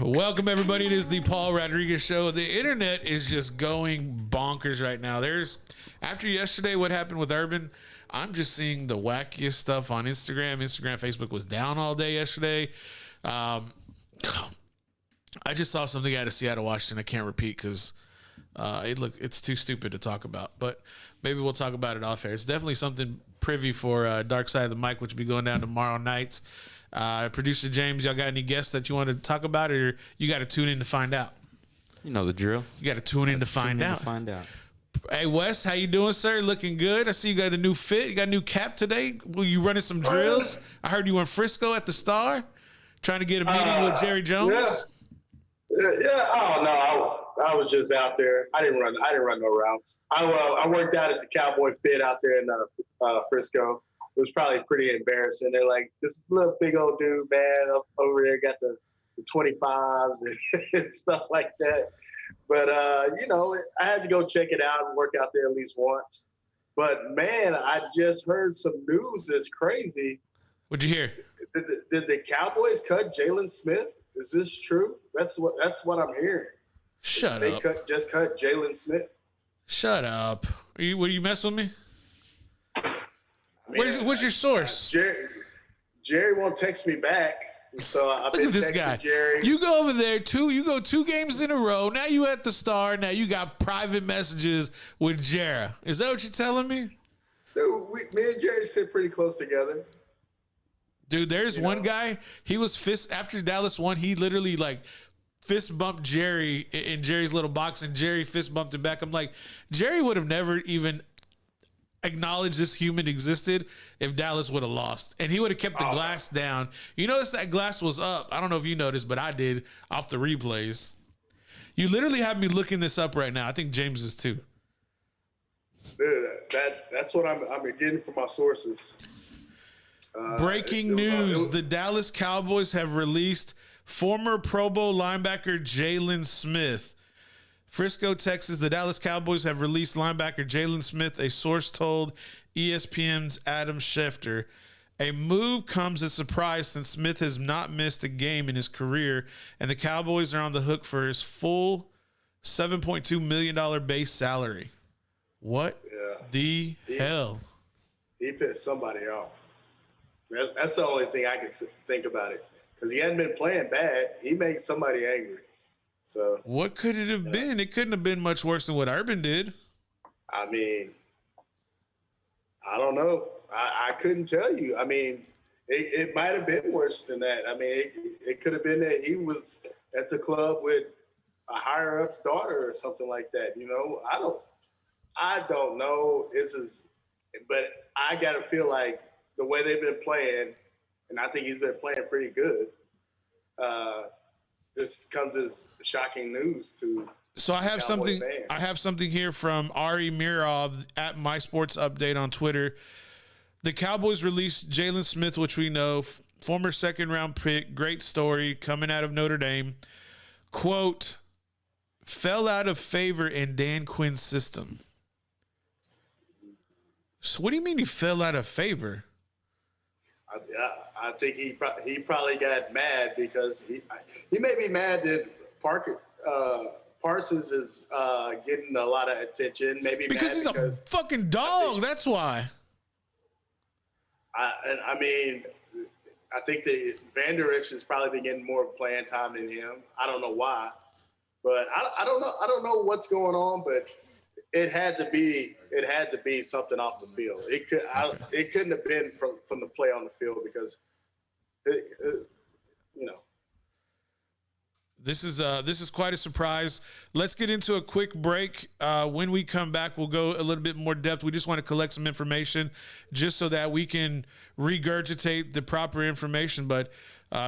Welcome, everybody. It is the Paul Rodriguez Show. The internet is just going bonkers right now. After yesterday, what happened with Urban, I'm just seeing the wackiest stuff on Instagram. Facebook was down all day yesterday. I just saw something out of Seattle, Washington. I can't repeat because it's too stupid to talk about. But maybe we'll talk about it off air. It's definitely something privy for Dark Side of the Mic, which will be going down tomorrow night. Producer James, y'all got any guests that you want to talk about, or you got to tune in to find out? You know the drill. You got to tune in to find out. Hey, Wes, how you doing, sir? Looking good. I see you got a new fit. You got a new cap today. Were you running some drills? I heard you in Frisco at the Star, trying to get a meeting with Jerry Jones. Yeah. Oh no, I was just out there. I didn't run no routes. I worked out at the Cowboy Fit out there in Frisco. It was probably pretty embarrassing. They're like, this little big old dude, man, up over there got the 25s and stuff like that. But, I had to go check it out and work out there at least once. But, man, I just heard some news that's crazy. What'd you hear? Did the Cowboys cut Jaylon Smith? Is this true? That's what I'm hearing. Shut up. They just cut Jaylon Smith. Shut up. Are you messing with me? What's your source? Jerry won't text me back, so I've been Look at this texting guy. Jerry. You go over there you go 2 games in a row. Now you at the Star. Now you got private messages with Jerry. Is that what you're telling me? Dude, me and Jerry sit pretty close together. Dude, there's one guy. He was after Dallas won. He literally fist bumped Jerry in Jerry's little box, and Jerry fist bumped him back. I'm like, Jerry would have never even acknowledge this human existed if Dallas would have lost, and he would have kept the glass down. You notice that glass was up. I don't know if you noticed, but I did off the replays. You literally have me looking this up right now. I think James is too. Dude, that's what I'm getting from my sources. Breaking news: the Dallas Cowboys have released former Pro Bowl linebacker Jaylon Smith. Frisco, Texas, the Dallas Cowboys have released linebacker Jaylon Smith, a source told ESPN's Adam Schefter. A move comes as a surprise since Smith has not missed a game in his career, and the Cowboys are on the hook for his full $7.2 million base salary. What the hell? He pissed somebody off. That's the only thing I can think about it, because he hadn't been playing bad. He made somebody angry. So what could it have been? It couldn't have been much worse than what Urban did. I mean, I don't know. I couldn't tell you. I mean, it might have been worse than that. I mean, it could have been that he was at the club with a higher up's daughter or something like that. I don't know. But I gotta feel like the way they've been playing, and I think he's been playing pretty good. This comes as shocking news to. So I have something. Fans. I have something here from Ari Mirov at My Sports Update on Twitter. The Cowboys released Jaylon Smith, which we know, former second-round pick, great story, coming out of Notre Dame. Quote, fell out of favor in Dan Quinn's system. So what do you mean he fell out of favor? I think he probably got mad because he may be mad that Parsons is getting a lot of attention. Maybe because he's a fucking dog. That's why. I think that Vander Esch has probably been getting more playing time than him. I don't know why, but I don't know. I don't know what's going on, but it had to be something off the field. It couldn't have been from the play on the field because. This is quite a surprise. Let's get into a quick break. When we come back, we'll go a little bit more depth. We just want to collect some information just so that we can regurgitate the proper information. But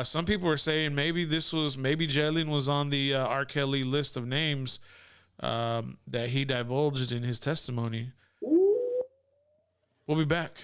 some people are saying maybe Jaylon was on the R. Kelly list of names that he divulged in his testimony. We'll be back.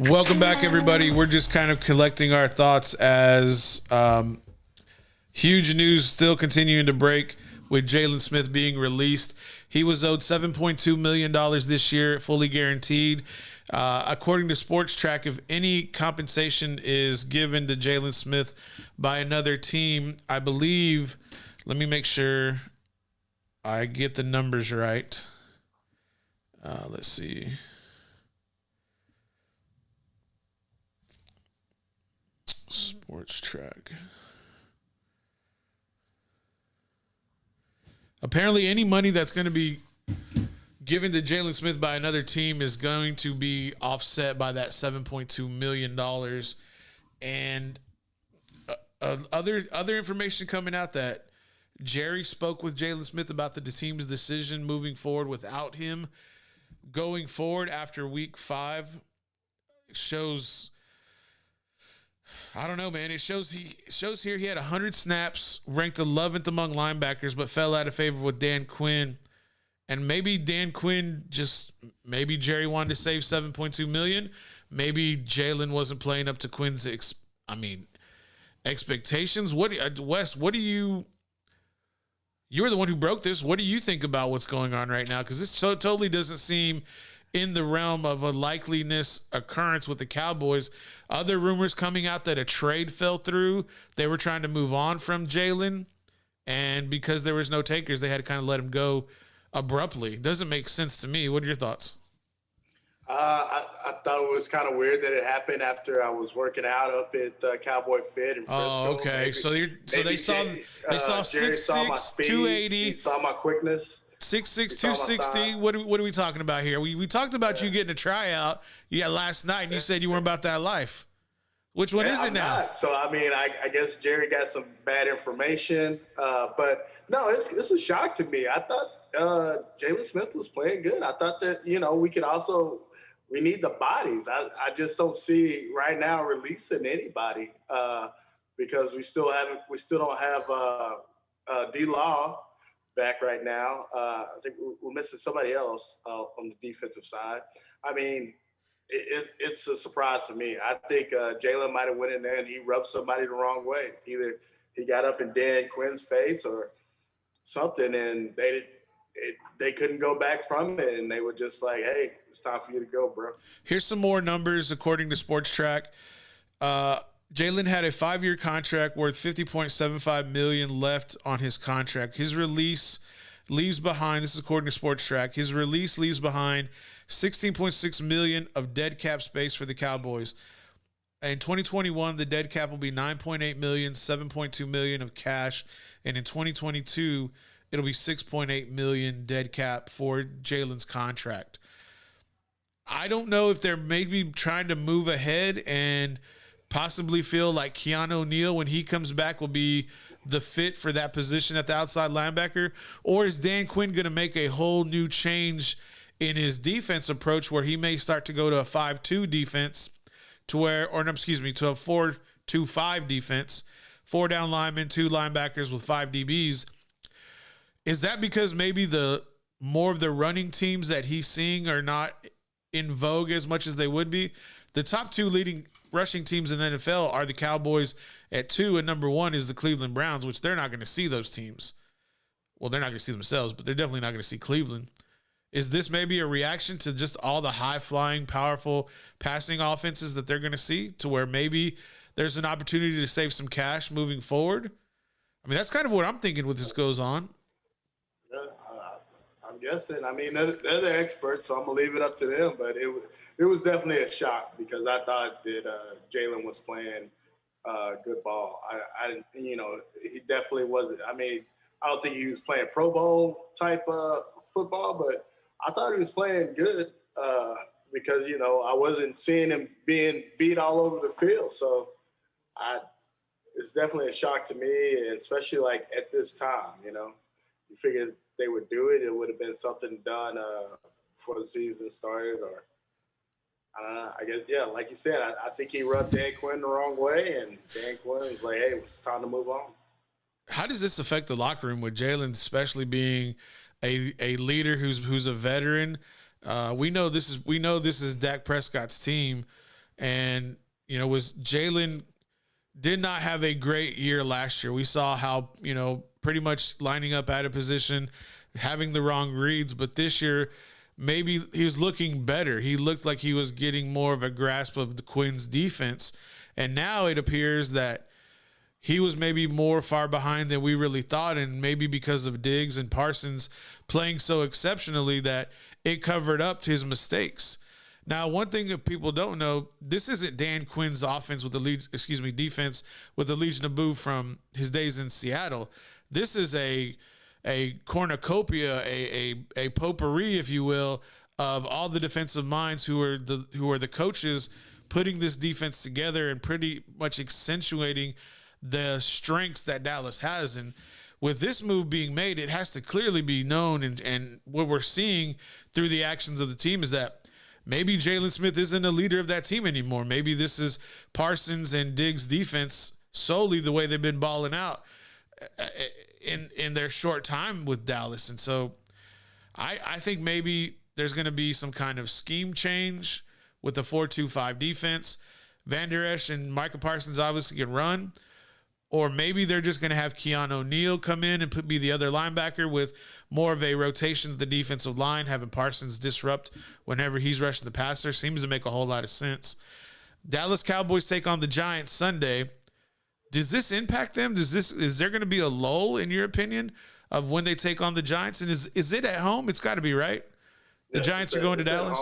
Welcome back, everybody. We're just kind of collecting our thoughts as huge news still continuing to break with Jalen Smith being released. He was owed $7.2 million this year, fully guaranteed. According to Sports Track, if any compensation is given to Jalen Smith by another team, I believe, let me make sure I get the numbers right. Let's see. Sports Track. Apparently, any money that's going to be given to Jalen Smith by another team is going to be offset by that $7.2 million. And other information coming out that Jerry spoke with Jalen Smith about the team's decision moving forward without him going forward after week 5 shows. I don't know, man. It shows here he had 100 snaps, ranked 11th among linebackers, but fell out of favor with Dan Quinn. And maybe Dan Quinn maybe Jerry wanted to save $7.2 million. Maybe Jalen wasn't playing up to Quinn's expectations. Wes, you're the one who broke this. What do you think about what's going on right now? Because this totally doesn't seem in the realm of a likeliness occurrence with the Cowboys. Other rumors coming out that a trade fell through. They were trying to move on from Jalen, and because there was no takers, they had to kind of let him go abruptly. Doesn't make sense to me. What are your thoughts? I thought it was kind of weird that it happened after I was working out up at Cowboy Fit in Frisco. Oh, okay. Maybe, They saw Jerry 6'6", saw my speed, 280. He saw my quickness. 6'6", 260. What are we talking about here? We talked about you getting a tryout last night, and you said you weren't about that life. Which one is it now? Not. So, I guess Jerry got some bad information. But, no, it's a shock to me. I thought Jalen Smith was playing good. I thought that, we need the bodies. I just don't see right now releasing anybody because we still don't have D-Law back right now. I think we're missing somebody else on the defensive side. It's a surprise to me. I think Jalen might have went in there and he rubbed somebody the wrong way. Either he got up in Dan Quinn's face or something, and they couldn't go back from it, and they were just like, hey, it's time for you to go, bro. Here's some more numbers according to Sports Track. Jalen had a 5-year contract worth $50.75 million left on his contract. His release leaves behind, this is according to Sports Track, his release leaves behind $16.6 million of dead cap space for the Cowboys. In 2021, the dead cap will be $9.8 million, $7.2 million of cash, and in 2022, it'll be $6.8 million dead cap for Jalen's contract. I don't know if they're maybe trying to move ahead and possibly feel like Keanu O'Neal, when he comes back, will be the fit for that position at the outside linebacker, or is Dan Quinn going to make a whole new change in his defense approach where he may start to go to a 5-2 defense to a 4-2-5 defense, 4 down linemen, 2 linebackers with 5 DBs. Is that because maybe the more of the running teams that he's seeing are not in vogue as much as they would be? The top 2 leading rushing teams in the NFL are the Cowboys at 2, and number 1 is the Cleveland Browns, which they're not going to see those teams. Well, they're not going to see themselves, but they're definitely not going to see Cleveland. Is this maybe a reaction to just all the high-flying, powerful passing offenses that they're going to see, to where maybe there's an opportunity to save some cash moving forward? That's kind of what I'm thinking when this goes on. I'm guessing. They're the experts, so I'm gonna leave it up to them. But it was definitely a shock because I thought that Jalen was playing good ball. I didn't, he definitely wasn't. I don't think he was playing Pro Bowl type football, but I thought he was playing good because I wasn't seeing him being beat all over the field. So it's definitely a shock to me, and especially like at this time. You figured they would do it. It would have been something done before the season started, or I guess, like you said, I think he rubbed Dan Quinn the wrong way, and Dan Quinn was like, hey, it's time to move on. How does this affect the locker room with Jalen, especially being a leader who's a veteran? We know this is Dak Prescott's team, And, was Jalen did not have a great year last year. We saw how, pretty much lining up out of position, having the wrong reads. But this year, maybe he was looking better. He looked like he was getting more of a grasp of the Quinn's defense. And now it appears that he was maybe more far behind than we really thought. And maybe because of Diggs and Parsons playing so exceptionally that it covered up his mistakes. Now, one thing that people don't know, this isn't Dan Quinn's offense with the defense with the Legion of Boom from his days in Seattle. This is a cornucopia, a potpourri, if you will, of all the defensive minds who are the coaches putting this defense together and pretty much accentuating the strengths that Dallas has. And with this move being made, it has to clearly be known. And what we're seeing through the actions of the team is that maybe Jalen Smith isn't a leader of that team anymore. Maybe this is Parsons and Diggs' defense solely the way they've been balling out in their short time with Dallas. And so I think maybe there's going to be some kind of scheme change with the 4-2-5 defense. Van Der Esch and Micah Parsons obviously can run. Or maybe they're just going to have Keon O'Neal come in and be the other linebacker with more of a rotation of the defensive line, having Parsons disrupt whenever he's rushing the passer. Seems to make a whole lot of sense. Dallas Cowboys take on the Giants Sunday. Does this impact them? Is there going to be a lull, in your opinion, of when they take on the Giants? And is it at home? It's got to be, right? The Giants are going to Dallas?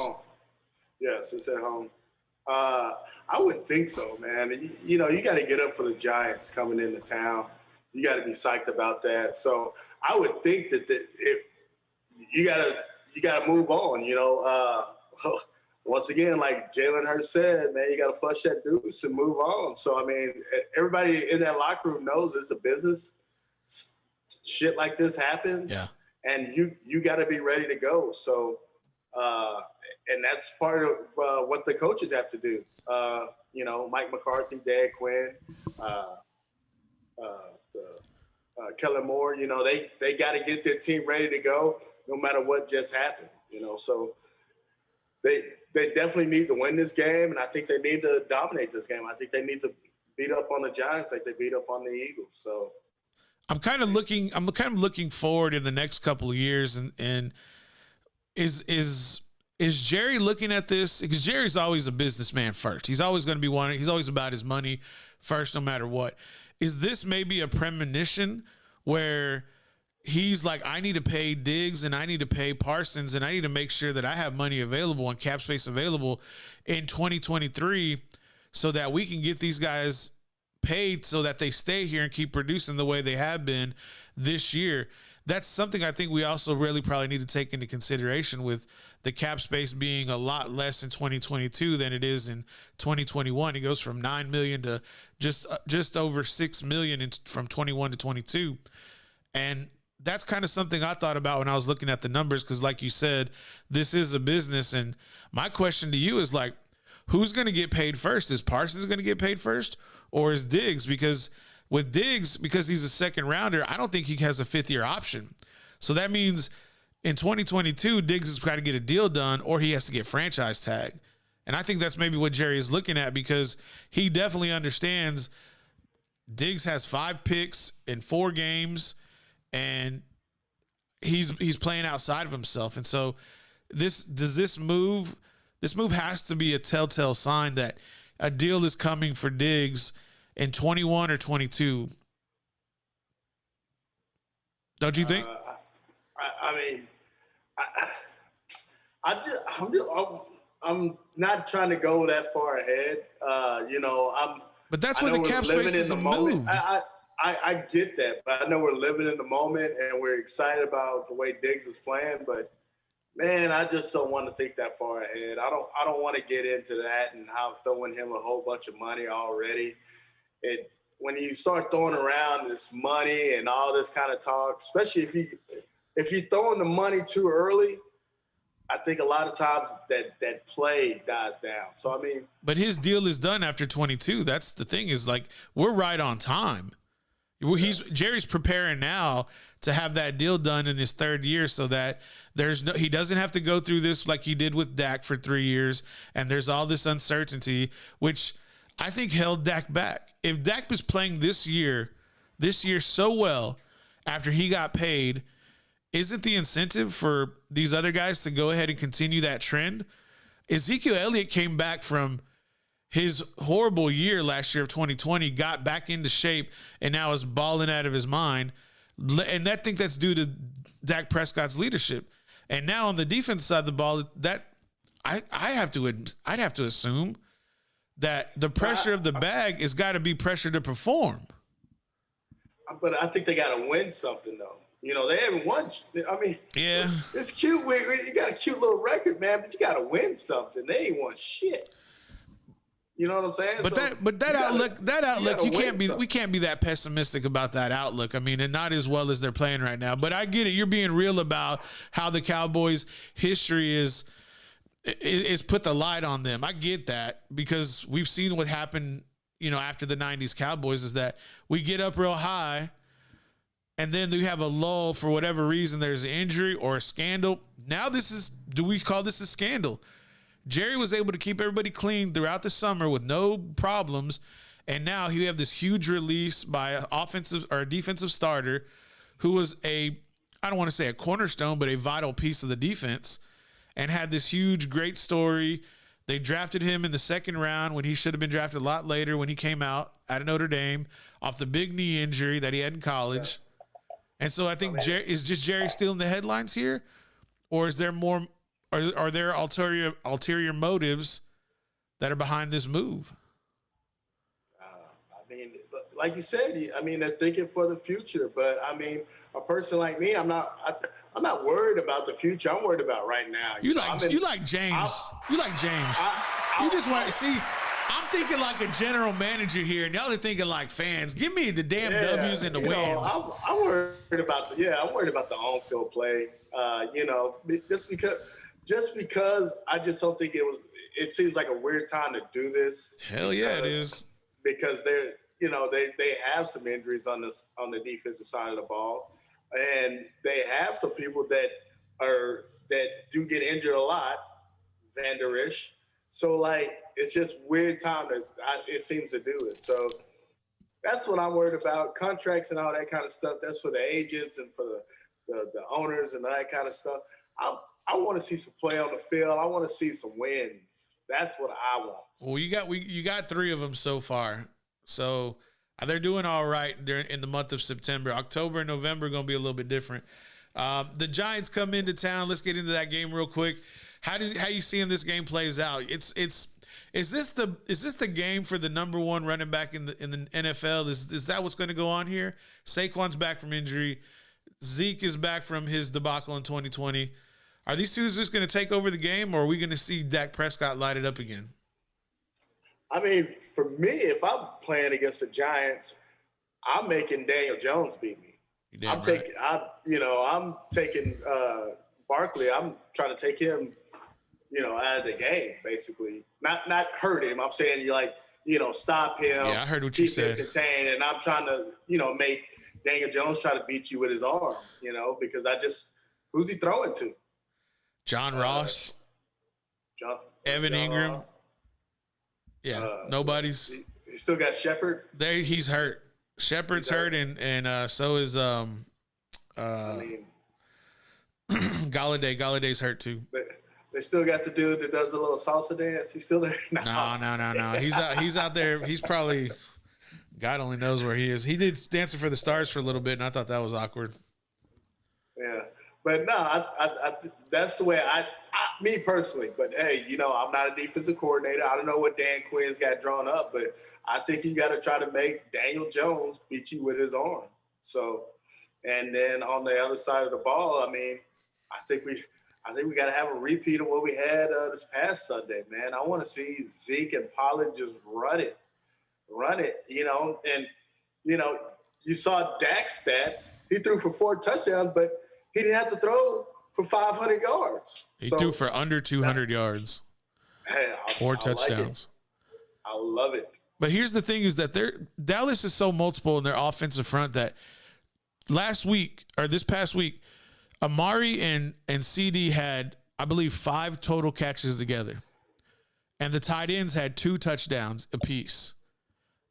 Yes, it's at home. I would think so, man. You got to get up for the Giants coming into town. You got to be psyched about that. So I would think that if you got to move on. Once again, like Jalen Hurts said, man, you got to flush that deuce and move on. So I mean, everybody in that locker room knows it's a business. Shit like this happens, yeah, and you got to be ready to go. So. And that's part of what the coaches have to do. Mike McCarthy, Dan Quinn, Kellen Moore, they got to get their team ready to go no matter what just happened, So they definitely need to win this game, and I think they need to dominate this game. I think they need to beat up on the Giants like they beat up on the Eagles. So I'm kind of looking forward in the next couple of years and Is Jerry looking at this? Because Jerry's always a businessman first. He's always going to be he's always about his money first, no matter what. Is this maybe a premonition where he's like, I need to pay Diggs and I need to pay Parsons and I need to make sure that I have money available and cap space available in 2023 so that we can get these guys paid so that they stay here and keep producing the way they have been this year? That's something I think we also really probably need to take into consideration with the cap space being a lot less in 2022 than it is in 2021. It goes from $9 million to just over $6 million from 21 to 22. And that's kind of something I thought about when I was looking at the numbers, because like you said, this is a business. And my question to you is like, who's going to get paid first? Is Parsons going to get paid first, or is Diggs? Because with Diggs, because he's a second rounder, I don't think he has a fifth-year option. So that means in 2022, Diggs has got to get a deal done or he has to get franchise tagged. And I think that's maybe what Jerry is looking at, because he definitely understands Diggs has 5 picks in 4 games and he's playing outside of himself. And so this move has to be a telltale sign that a deal is coming for Diggs in 21 or 22. Don't you think? I'm not trying to go that far ahead. But that's where the cap space is moved. I get that, but I know we're living in the moment and we're excited about the way Diggs is playing. But man, I just don't want to think that far ahead. I don't want to get into that and how throwing him a whole bunch of money already. When you start throwing around this money and all this kind of talk, especially if you're throwing the money too early, I think a lot of times that play dies down. So I mean, but his deal is done after 22. That's the thing, is like we're right on time. Jerry's preparing now to have that deal done in his third year, so that he doesn't have to go through this like he did with Dak for 3 years, and there's all this uncertainty, which I think held Dak back. If Dak was playing this year so well after he got paid, isn't the incentive for these other guys to go ahead and continue that trend? Ezekiel Elliott came back from his horrible year last year of 2020, got back into shape, and now is balling out of his mind. And I think that's due to Dak Prescott's leadership. And now on the defense side of the ball, that I'd have to assume that the pressure of the bag has got to be pressure to perform. But I think they got to win something, though. You know, they haven't won. I mean, yeah, it's cute. You got a cute little record, man, but you got to win something. They ain't won shit. You know what I'm saying? But so that outlook, we can't be that pessimistic about that outlook. I mean, and not as well as they're playing right now. But I get it. You're being real about how the Cowboys' history is put the light on them. I get that, because we've seen what happened, you know, after the 90s Cowboys, is that we get up real high and then we have a lull for whatever reason. There's an injury or a scandal. Now do we call this a scandal? Jerry was able to keep everybody clean throughout the summer with no problems. And now you have this huge release by an offensive or a defensive starter who was I don't want to say a cornerstone, but a vital piece of the defense, and had this huge, great story. They drafted him in the second round when he should have been drafted a lot later, when he came out of Notre Dame off the big knee injury that he had in college. And so I think is Jerry still in the headlines here, or is there more? Are there ulterior motives that are behind this move? I mean, like you said, I mean, they're thinking for the future. But I mean, a person like me, I'm not worried about the future. I'm worried about right now. You like James. You just want to see. I'm thinking like a general manager here, and y'all are thinking like fans. Give me the damn W's and the wins. I'm worried about the on-field play. You know, just because I just don't think it seems like a weird time to do this. Hell yeah, it is. Because they have some injuries on the defensive side of the ball, and they have some people that do get injured a lot, Van Der Esch. So like, it's just weird time it seems to do it. So that's what I'm worried about. Contracts and all that kind of stuff. That's for the agents and for the owners and that kind of stuff. I want to see some play on the field. I want to see some wins. That's what I want. Well, you got 3 of them so far. So they're doing all right in the month of September. October and November are going to be a little bit different. The Giants come into town. Let's get into that game real quick. How you seeing this game plays out? Is this the game for the number 1 running back in the NFL? Is that what's going to go on here? Saquon's back from injury. Zeke is back from his debacle in 2020. Are these two just going to take over the game, or are we going to see Dak Prescott light it up again? I mean, for me, if I'm playing against the Giants, I'm making Daniel Jones beat me. I'm taking Barkley. I'm trying to take him, out of the game, basically. Not hurt him. I'm saying stop him. Yeah, I heard what you said. Contain, and I'm trying to, make Daniel Jones try to beat you with his arm, because who's he throwing to? John Ross. Evan Ingram. Ross. Yeah, nobody's. You still got Shepard? He's hurt. Shepard's hurt, and so is Galladay. Galladay's hurt too. They still got the dude that does a little salsa dance. He's still there? No. He's out there. He's probably, God only knows where he is. He did Dancing for the Stars for a little bit, and I thought that was awkward. Yeah, but no, I that's the way me personally. But hey, I'm not a defensive coordinator. I don't know what Dan Quinn's got drawn up, but I think you got to try to make Daniel Jones beat you with his arm. So, and then on the other side of the ball, I mean, I think we got to have a repeat of what we had this past Sunday, man. I want to see Zeke and Pollard just run it, and you saw Dak's stats. He threw for 4 touchdowns, but he didn't have to throw for 500 yards. He threw for under 200 yards. Hey, 4 touchdowns. I love it. But here's the thing: is that Dallas is so multiple in their offensive front that last week or this past week, Amari and CD had, I believe, 5 total catches together. And the tight ends had 2 touchdowns apiece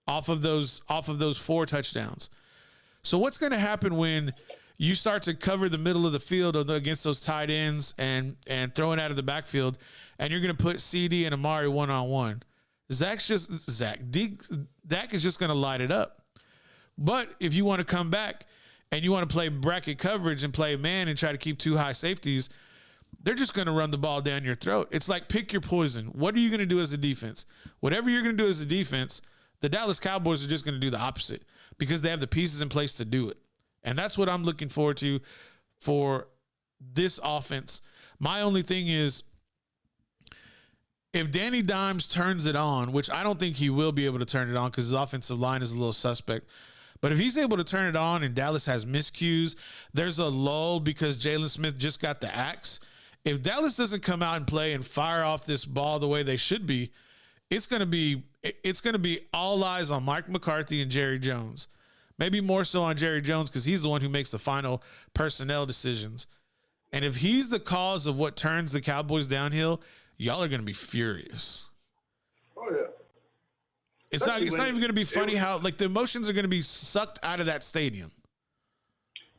off of those 4 touchdowns. So what's going to happen when you start to cover the middle of the field against those tight ends and throwing out of the backfield, and you're going to put CD and Amari one-on-one? Dak is just going to light it up. But if you want to come back and you want to play bracket coverage and play man and try to keep 2 high safeties, they're just going to run the ball down your throat. It's like pick your poison. What are you going to do as a defense? Whatever you're going to do as a defense, the Dallas Cowboys are just going to do the opposite because they have the pieces in place to do it. And that's what I'm looking forward to for this offense. My only thing is, if Danny Dimes turns it on, which I don't think he will be able to turn it on because his offensive line is a little suspect, but if he's able to turn it on and Dallas has miscues, there's a lull because Jaylon Smith just got the axe. If Dallas doesn't come out and play and fire off this ball the way they should be, it's going to be all eyes on Mike McCarthy and Jerry Jones. Maybe more so on Jerry Jones because he's the one who makes the final personnel decisions. And if he's the cause of what turns the Cowboys downhill, y'all are going to be furious. Oh, yeah. It's not even going to be funny how, like, the emotions are going to be sucked out of that stadium.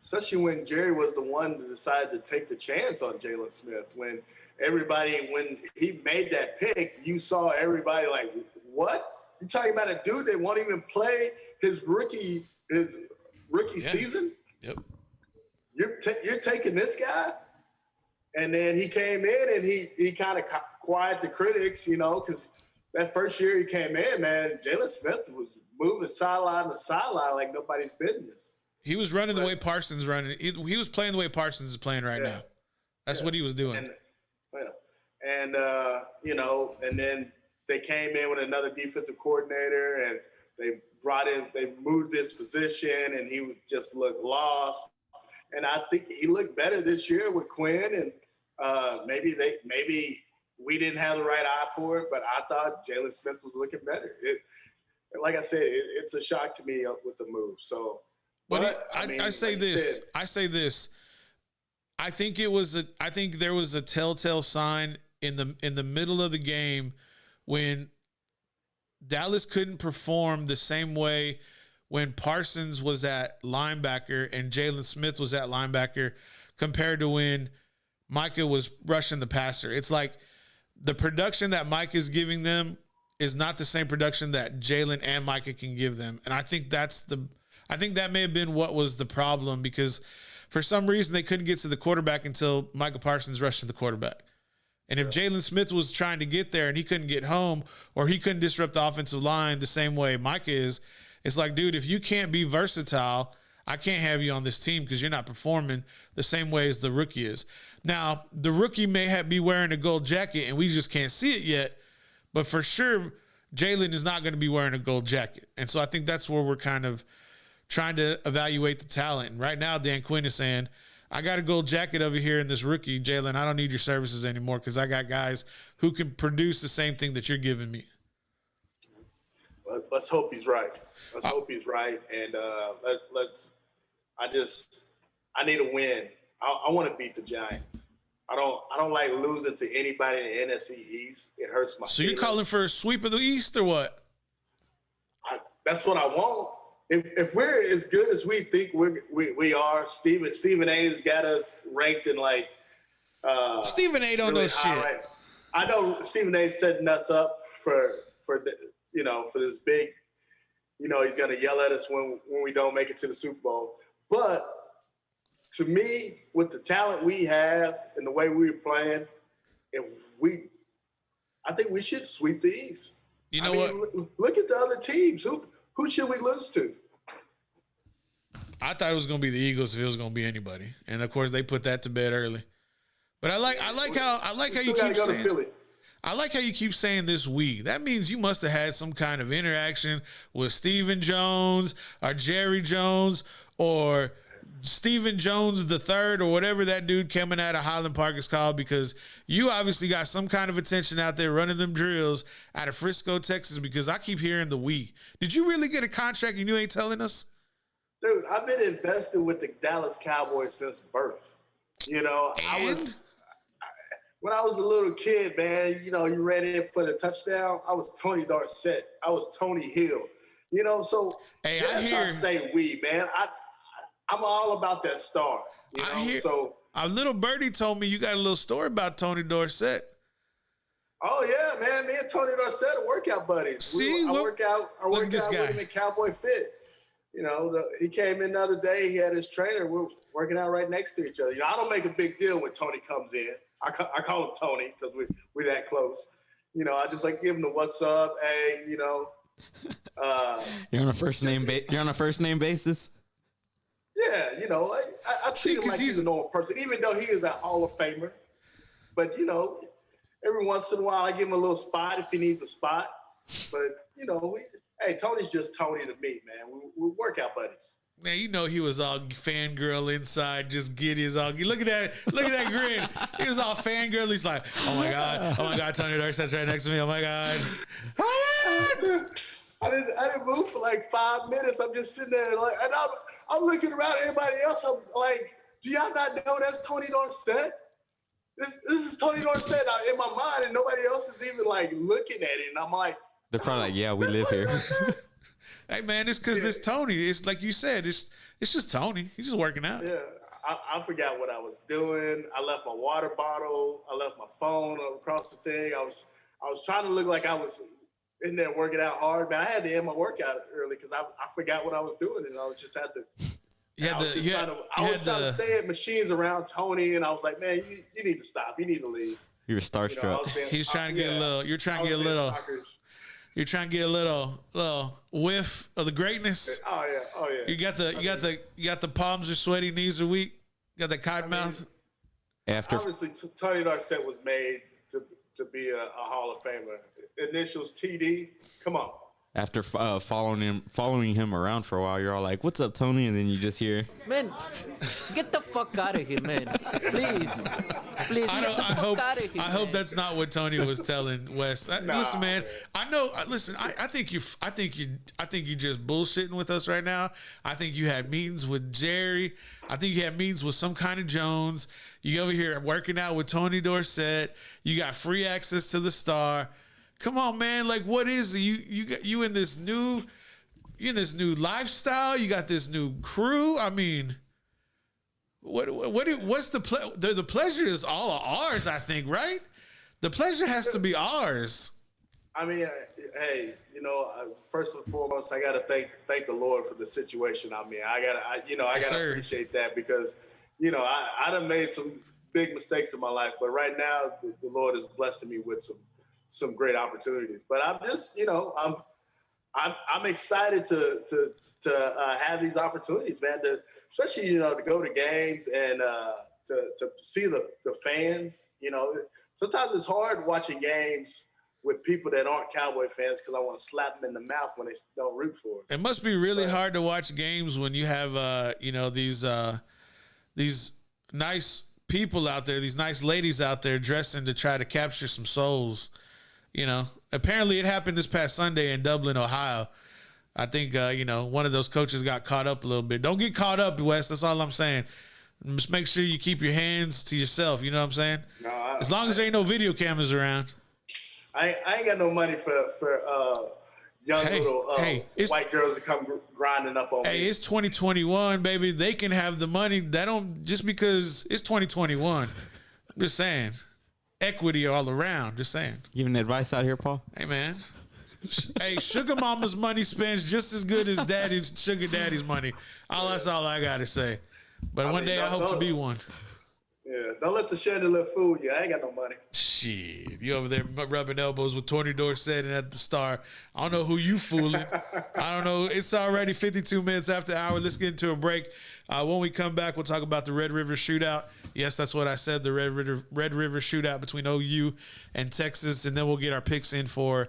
Especially when Jerry was the one that decided to take the chance on Jaylon Smith. When he made that pick, you saw everybody like, what? You're talking about a dude that won't even play his rookie season? Yep. You're taking this guy? And then he came in and he kind of quieted the critics, because that first year he came in, man, Jaylon Smith was moving sideline to sideline like nobody's business. He was running the way Parsons running. He was playing the way Parsons is playing right now. That's what he was doing. And then they came in with another defensive coordinator and they moved this position and he would just look lost. And I think he looked better this year with Quinn, and maybe we didn't have the right eye for it, but I thought Jaylon Smith was looking better. Like I said, it's a shock to me with the move. So, I say this. I think there was a telltale sign in the middle of the game when Dallas couldn't perform the same way when Parsons was at linebacker and Jaylon Smith was at linebacker compared to when Micah was rushing the passer. It's like the production that Mike is giving them is not the same production that Jaylon and Micah can give them. And I think that may have been what was the problem, because for some reason they couldn't get to the quarterback until Micah Parsons rushed to the quarterback. And if Jaylon Smith was trying to get there and he couldn't get home, or he couldn't disrupt the offensive line the same way Micah is, it's like, dude, if you can't be versatile, I can't have you on this team because you're not performing the same way as the rookie is. Now, the rookie may be wearing a gold jacket and we just can't see it yet, but for sure, Jaylon is not going to be wearing a gold jacket. And so I think that's where we're kind of trying to evaluate the talent. And right now, Dan Quinn is saying, I got a gold jacket over here in this rookie, Jaylon. I don't need your services anymore because I got guys who can produce the same thing that you're giving me. Let's hope he's right. And I need a win. I want to beat the Giants. I don't like losing to anybody in the NFC East. It hurts my feelings. So you're calling for a sweep of the East or what? That's what I want. If we're as good as we think we are, Stephen A's got us ranked in like Stephen A don't really know shit. Right. I know Stephen A's setting us up for this big, he's gonna yell at us when we don't make it to the Super Bowl. But to me, with the talent we have and the way we're playing, I think we should sweep the East. You know what? Look at the other teams. Who should we lose to? I thought it was going to be the Eagles if it was going to be anybody, and of course they put that to bed early. But I like how you keep saying. I like how you keep saying this we. That means you must have had some kind of interaction with Stephen Jones or Jerry Jones or Stephen Jones the third or whatever that dude coming out of Highland Park is called, because you obviously got some kind of attention out there running them drills out of Frisco, Texas, because I keep hearing the we. Did you really get a contract and you ain't telling us? Dude, I've been invested with the Dallas Cowboys since birth. You know, when I was a little kid, man, you know, you ran in for the touchdown. I was Tony Dorsett. I was Tony Hill. You know, so I say we, man. I'm all about that star. You know? So a little birdie told me you got a little story about Tony Dorsett. Oh yeah, man. Me and Tony Dorsett are workout buddies. I work out with him in Cowboy Fit. You know, he came in the other day. He had his trainer. We're working out right next to each other. You know, I don't make a big deal when Tony comes in. I call him Tony because we're that close. You know, I just like give him the what's up. Hey, you know. You're on a first name. You're on a first name basis. Yeah, you know, I treat him like he's a normal person, even though he is a Hall of Famer. But you know, every once in a while, I give him a little spot if he needs a spot. But you know, hey, Tony's just Tony to me, man. We're workout buddies. Man, you know he was all fangirl inside, just giddy as all. Look at that grin. He was all fangirl. He's like, oh my god, Tony Dorsett's right next to me. Oh my god. I didn't move for like 5 minutes. I'm just sitting there like, and I'm looking around at everybody else. I'm like, do y'all not know that's Tony Dorsett? This is Tony Dorsett in my mind, and nobody else is even like looking at it. And I'm like, they're probably like, yeah, we live here. Hey man, it's because this Tony. It's like you said, it's just Tony. He's just working out. Yeah, I forgot what I was doing. I left my water bottle. I left my phone across the thing. I was trying to look like I was in there working out hard, man. I had to end my workout early because I forgot what I was doing, and I was just had to. I was trying to stay at machines around Tony, and I was like, man, you need to stop. You need to leave. You were starstruck. He's trying to get a little. You're trying to get a little. You're trying to get a little whiff of the greatness. Oh yeah. You got the palms are sweaty, knees are weak. You got that cotton mouth. Obviously, Tony Dorsett was made to be a Hall of Famer. Initials TD. Come on. After following him around for a while, you're all like, "What's up, Tony?" And then you just hear, "Man, get the fuck out of here, man! Please, I hope that's not what Tony was telling Wes. Listen, man. I know. Listen, I think you just bullshitting with us right now. I think you had meetings with Jerry. I think you had meetings with some kind of Jones. You over here working out with Tony Dorsett. You got free access to the Star. Come on, man. Like, what is it? You in this new lifestyle? You got this new crew? I mean, what's the pleasure is all of ours, I think, right? The pleasure has to be ours. I mean, hey, you know, first and foremost, I got to thank the Lord for the situation I'm in. I gotta appreciate that because, you know, I done made some big mistakes in my life, but right now the Lord is blessing me with some great opportunities. But I'm just, you know, I'm excited to have these opportunities, man. Especially, you know, to go to games and to see the fans. You know, sometimes it's hard watching games with people that aren't Cowboy fans because I want to slap them in the mouth when they don't root for us. It must be really hard to watch games when you have, you know, these nice people out there, these nice ladies out there dressing to try to capture some souls. You know, apparently it happened this past Sunday in Dublin, Ohio. I think, you know, one of those coaches got caught up a little bit. Don't get caught up, Wes. That's all I'm saying. Just make sure you keep your hands to yourself. You know what I'm saying? No, as long as there ain't no video cameras around. I ain't got no money for young white girls to come grinding up on me. Hey, it's 2021, baby. They can have the money. That don't just because it's 2021. I'm just saying. Equity all around. Just saying. Giving advice out here, Paul? Hey, man. Hey, sugar mama's money spends just as good as sugar daddy's money. That's all I got to say. But one day I hope to be one. Yeah, don't let the chandelier fool you. I ain't got no money. Shit, you over there rubbing elbows with Tony Dorsett and at the Star. I don't know who you fooling. I don't know. It's already 52 minutes after the hour. Let's get into a break. When we come back, we'll talk about the Red River Shootout. Yes, that's what I said, the Red River Shootout between OU and Texas. And then we'll get our picks in for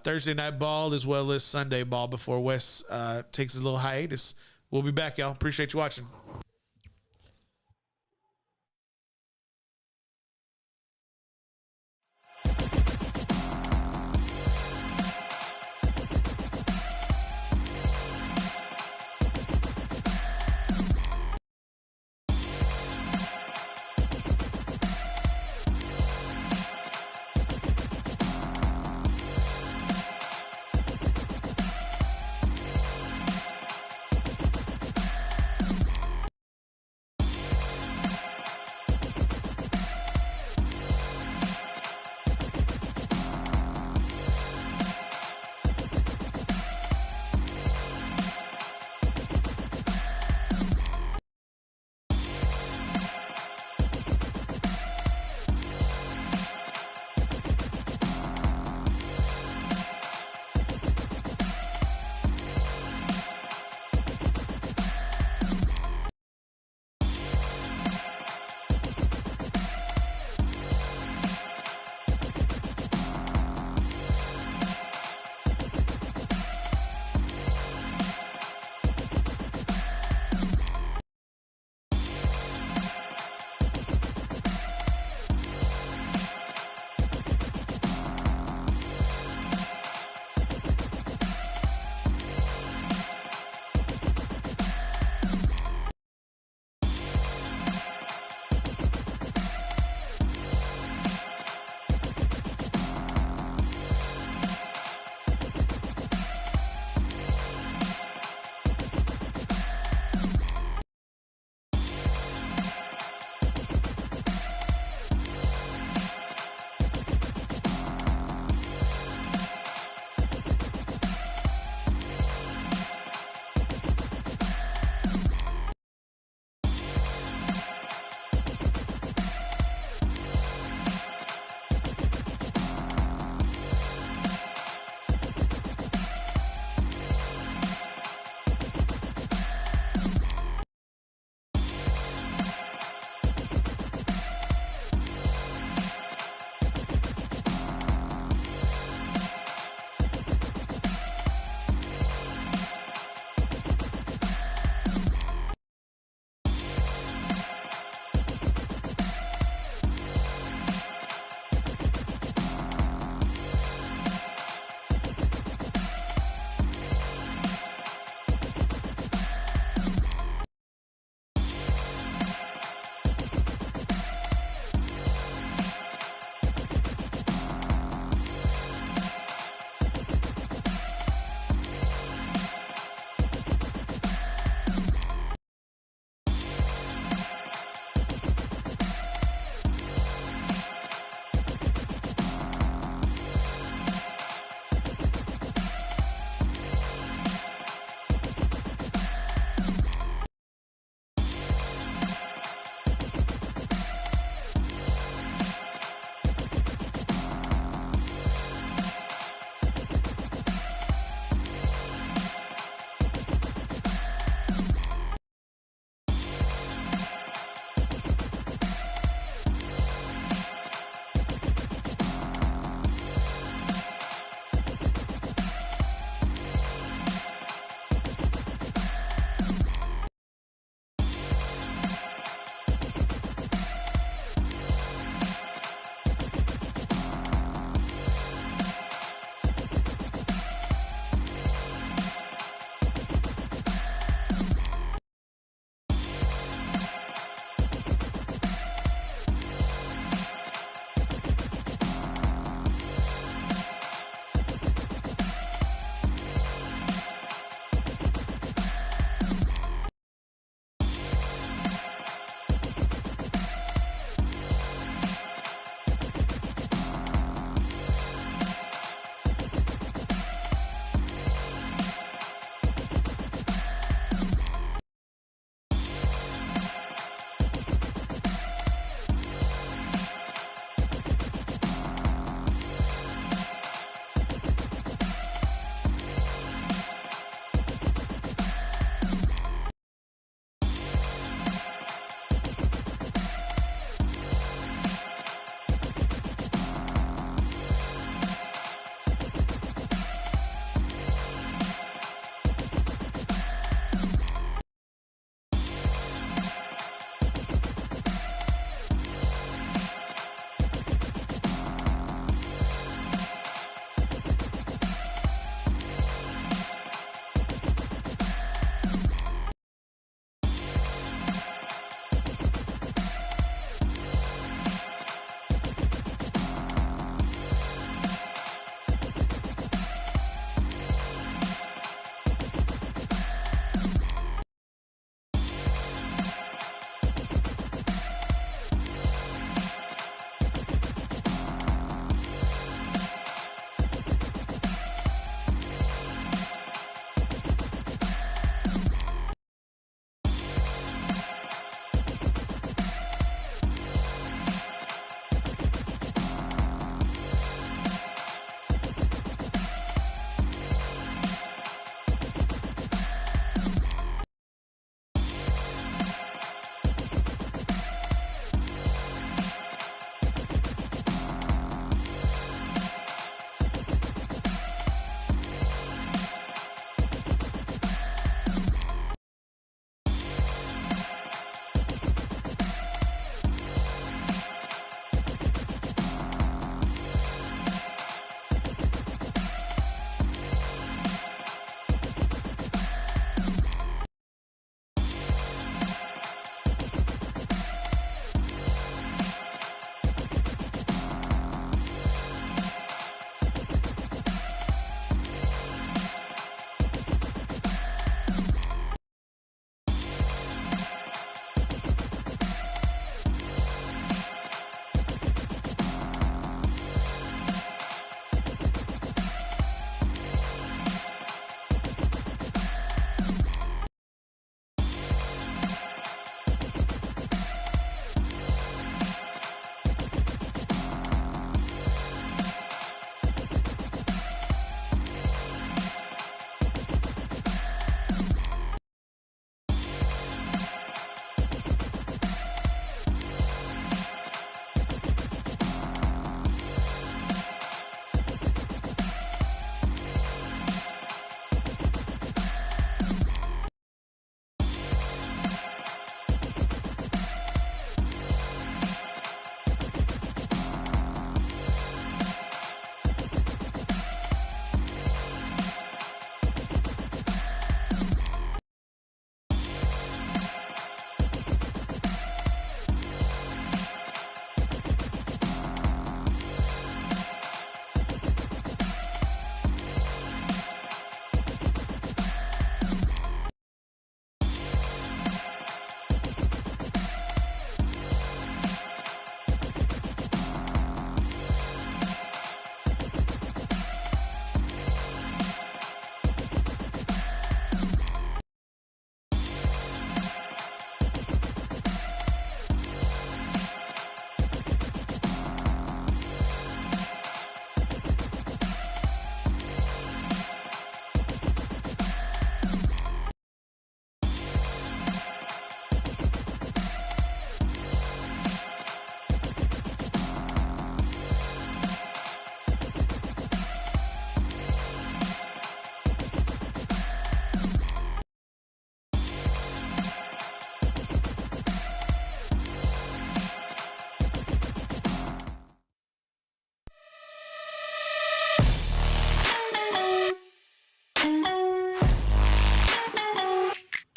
Thursday night ball as well as Sunday ball before Wes takes his little hiatus. We'll be back, y'all. Appreciate you watching.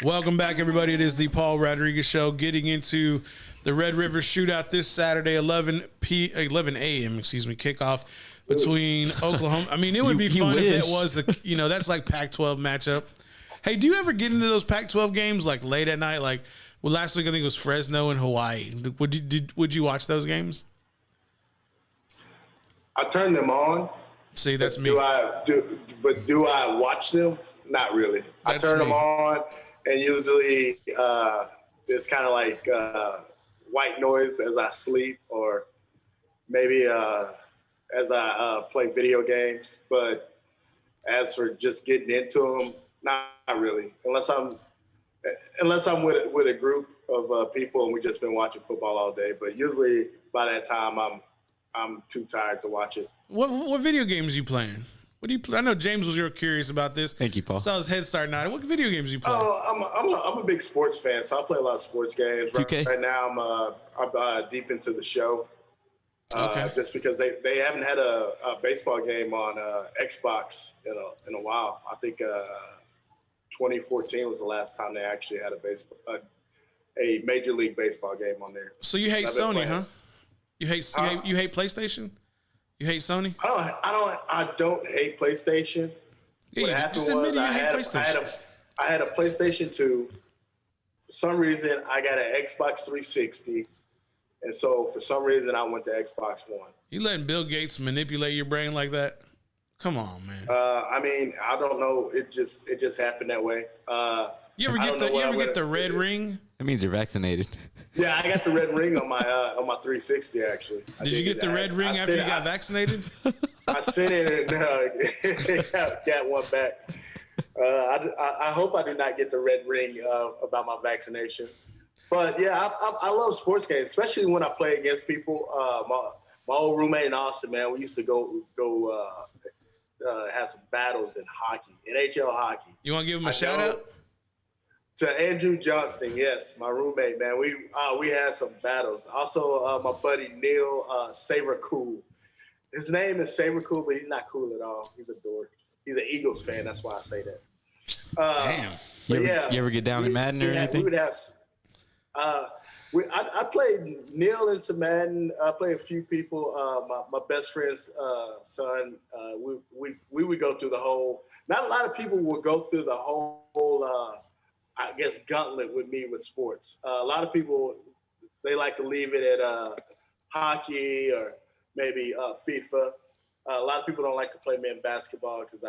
Welcome back, everybody. It is the Paul Rodriguez Show. Getting into the Red River Shootout this Saturday, 11 a.m. Kickoff between Oklahoma. I mean, it would be fun if it was that's like Pac-12 matchup. Hey, do you ever get into those Pac-12 games like late at night? Like, last week I think it was Fresno and Hawaii. Would you watch those games? I turn them on. See, that's me. Do I watch them? Not really. I turn them on, and usually it's kind of like white noise as I sleep, or maybe as I play video games. But as for just getting into them, not really. Unless I'm with a group of people and we just been watching football all day. But usually by that time, I'm too tired to watch it. What video games are you playing? What do you play? I know James was real curious about this. Thank you, Paul. Saw his head start nodding. What video games do you play? Oh, I'm a big sports fan, so I play a lot of sports games. 2K? Right now, I'm deep into the show. Okay. Just because they haven't had a baseball game on Xbox in a while. I think 2014 was the last time they actually had a Major League Baseball game on there. So you hate Sony, huh? You hate PlayStation? You hate Sony? I don't hate PlayStation. Yeah, What happened just admit was you hate PlayStation. I had a PlayStation 2. For some reason, I got an Xbox 360. And so for some reason, I went to Xbox One. You letting Bill Gates manipulate your brain like that? Come on, man. I mean, I don't know. It just happened that way. You ever get the red ring? That means you're vaccinated. Yeah, I got the red ring on my 360 actually. Did you get the red ring after you got vaccinated? I sent it and got one back. I hope I do not get the red ring about my vaccination. But yeah, I love sports games, especially when I play against people. My old roommate in Austin, man, we used to go have some battles in hockey, NHL hockey. You want to give him a shout out? To Andrew Johnston, yes, my roommate, man. We had some battles. Also, my buddy Neil Saber Cool. His name is Saber Cool, but he's not cool at all. He's a dork. He's an Eagles fan. That's why I say that. Damn. You ever get down in Madden or anything? We would have. I played Neil into Madden. I played a few people. My best friend's son. We would go through the whole. Not a lot of people would go through the whole. I guess gauntlet with me with sports. A lot of people, they like to leave it at hockey or maybe FIFA. A lot of people don't like to play me in basketball because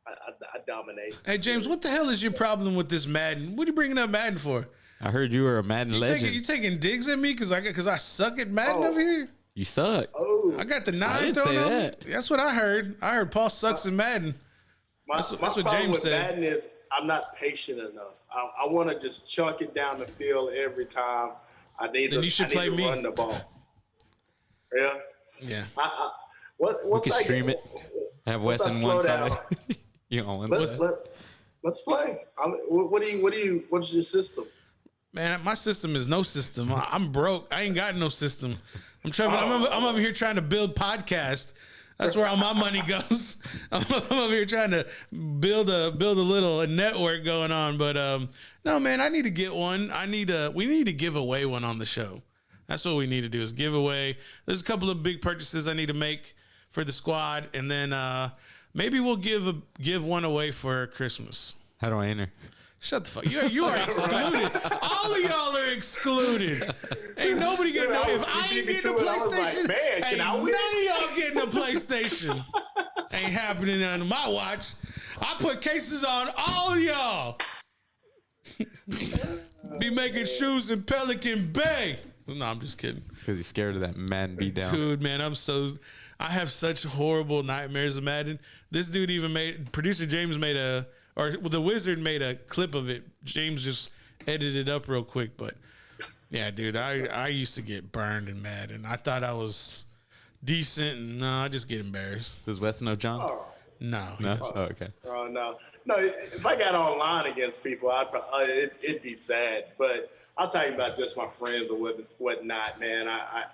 I dominate. Hey James, what the hell is your problem with this Madden? What are you bringing up Madden for? I heard you were a Madden legend. You taking digs at me because I suck at Madden over here? You suck. Oh, I got the 9 didn't thrown say on that. me. That's what I heard. I heard Paul sucks in Madden. That's what problem James with said. Madden is I'm not patient enough. I want to just chunk it down the field every time. I need Then to, you should I need play to me. run the ball. Yeah. Yeah. We can stream it. Have once I Wes on slow one side. down, You on one side. let's play. What's your system? Man, my system is no system. I'm broke. I ain't got no system. I'm over here trying to build podcast. That's where all my money goes. I'm over here trying to build a little network going on. But no, man, I need to get one. We need to give away one on the show. That's what we need to do is give away. There's a couple of big purchases I need to make for the squad, and then maybe we'll give one away for Christmas. How do I enter? Shut the fuck. You are excluded. All of y'all are excluded. Ain't nobody getting no. If I ain't getting a PlayStation, ain't none of y'all getting a PlayStation. Ain't happening under my watch. I put cases on all of y'all. Be making shoes in Pelican Bay. No, I'm just kidding. It's because he's scared of that Madden beatdown. Dude, man, I have such horrible nightmares of Madden. This dude even producer James the Wizard made a clip of it. James just edited it up real quick, but yeah, dude, I used to get burned in Madden. I thought I was decent, and no, I just get embarrassed. Does Wes know John? Oh, No, No? Oh, okay. no. If I got online against people, it'd be sad. But I'm talking about just my friends or whatnot, man.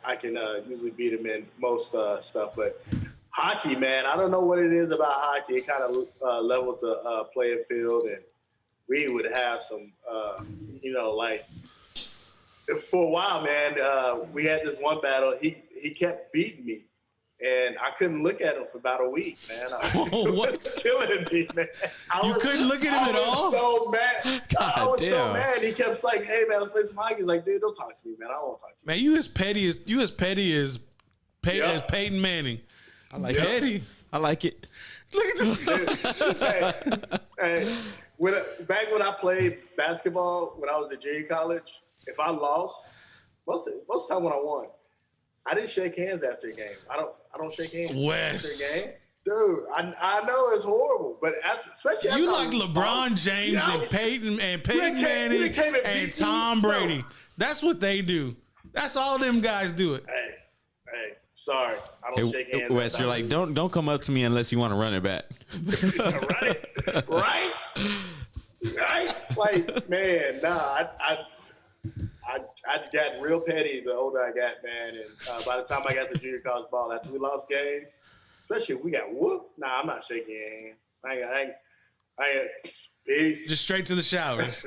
I can usually beat them in most stuff, but hockey, man, I don't know what it is about hockey. It kind of leveled the playing field, and we would have some, like for a while, man. We had this one battle. He kept beating me, and I couldn't look at him for about a week, man. What? Was killing me, man. You couldn't look at him at all? I was so mad. I was so mad. He kept like, "Hey, man, let's play some hockey." He's like, "Dude, don't talk to me, man. I don't want to talk to you." Man, you as petty as Peyton Manning. I like petty. it. I like it. Look at this. hey, back when I played basketball when I was at junior college, if I lost, most of the time when I won, I didn't shake hands after a game. I don't shake hands Wes. after a game. Dude, I know it's horrible, but especially after you like LeBron James and Peyton Manning and Tom Brady. That's what they do. That's all them guys do it. Hey, sorry, I don't shake hands. Wes, you're like, don't come up to me unless you want to run it back. right. Like, man, nah. I got real petty the older I got, man. And by the time I got to junior college ball, after we lost games, especially if we got whooped, nah, I'm not shaking your hand. I ain't peace. Just straight to the showers.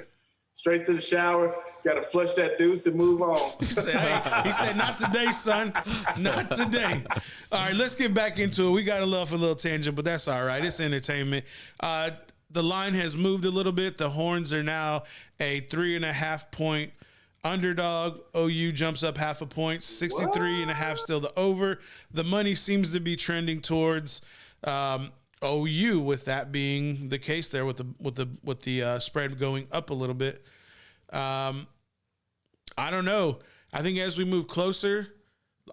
Straight to the shower. Got to flush that deuce and move on. He said, not today, son. Not today. All right, let's get back into it. We got a little tangent, but that's all right. It's entertainment. The line has moved a little bit. The Horns are now a 3.5 point underdog. OU jumps up half a point. 63.5 still the over. The money seems to be trending towards OU, with that being the case there, with the spread going up a little bit. I don't know. I think as we move closer,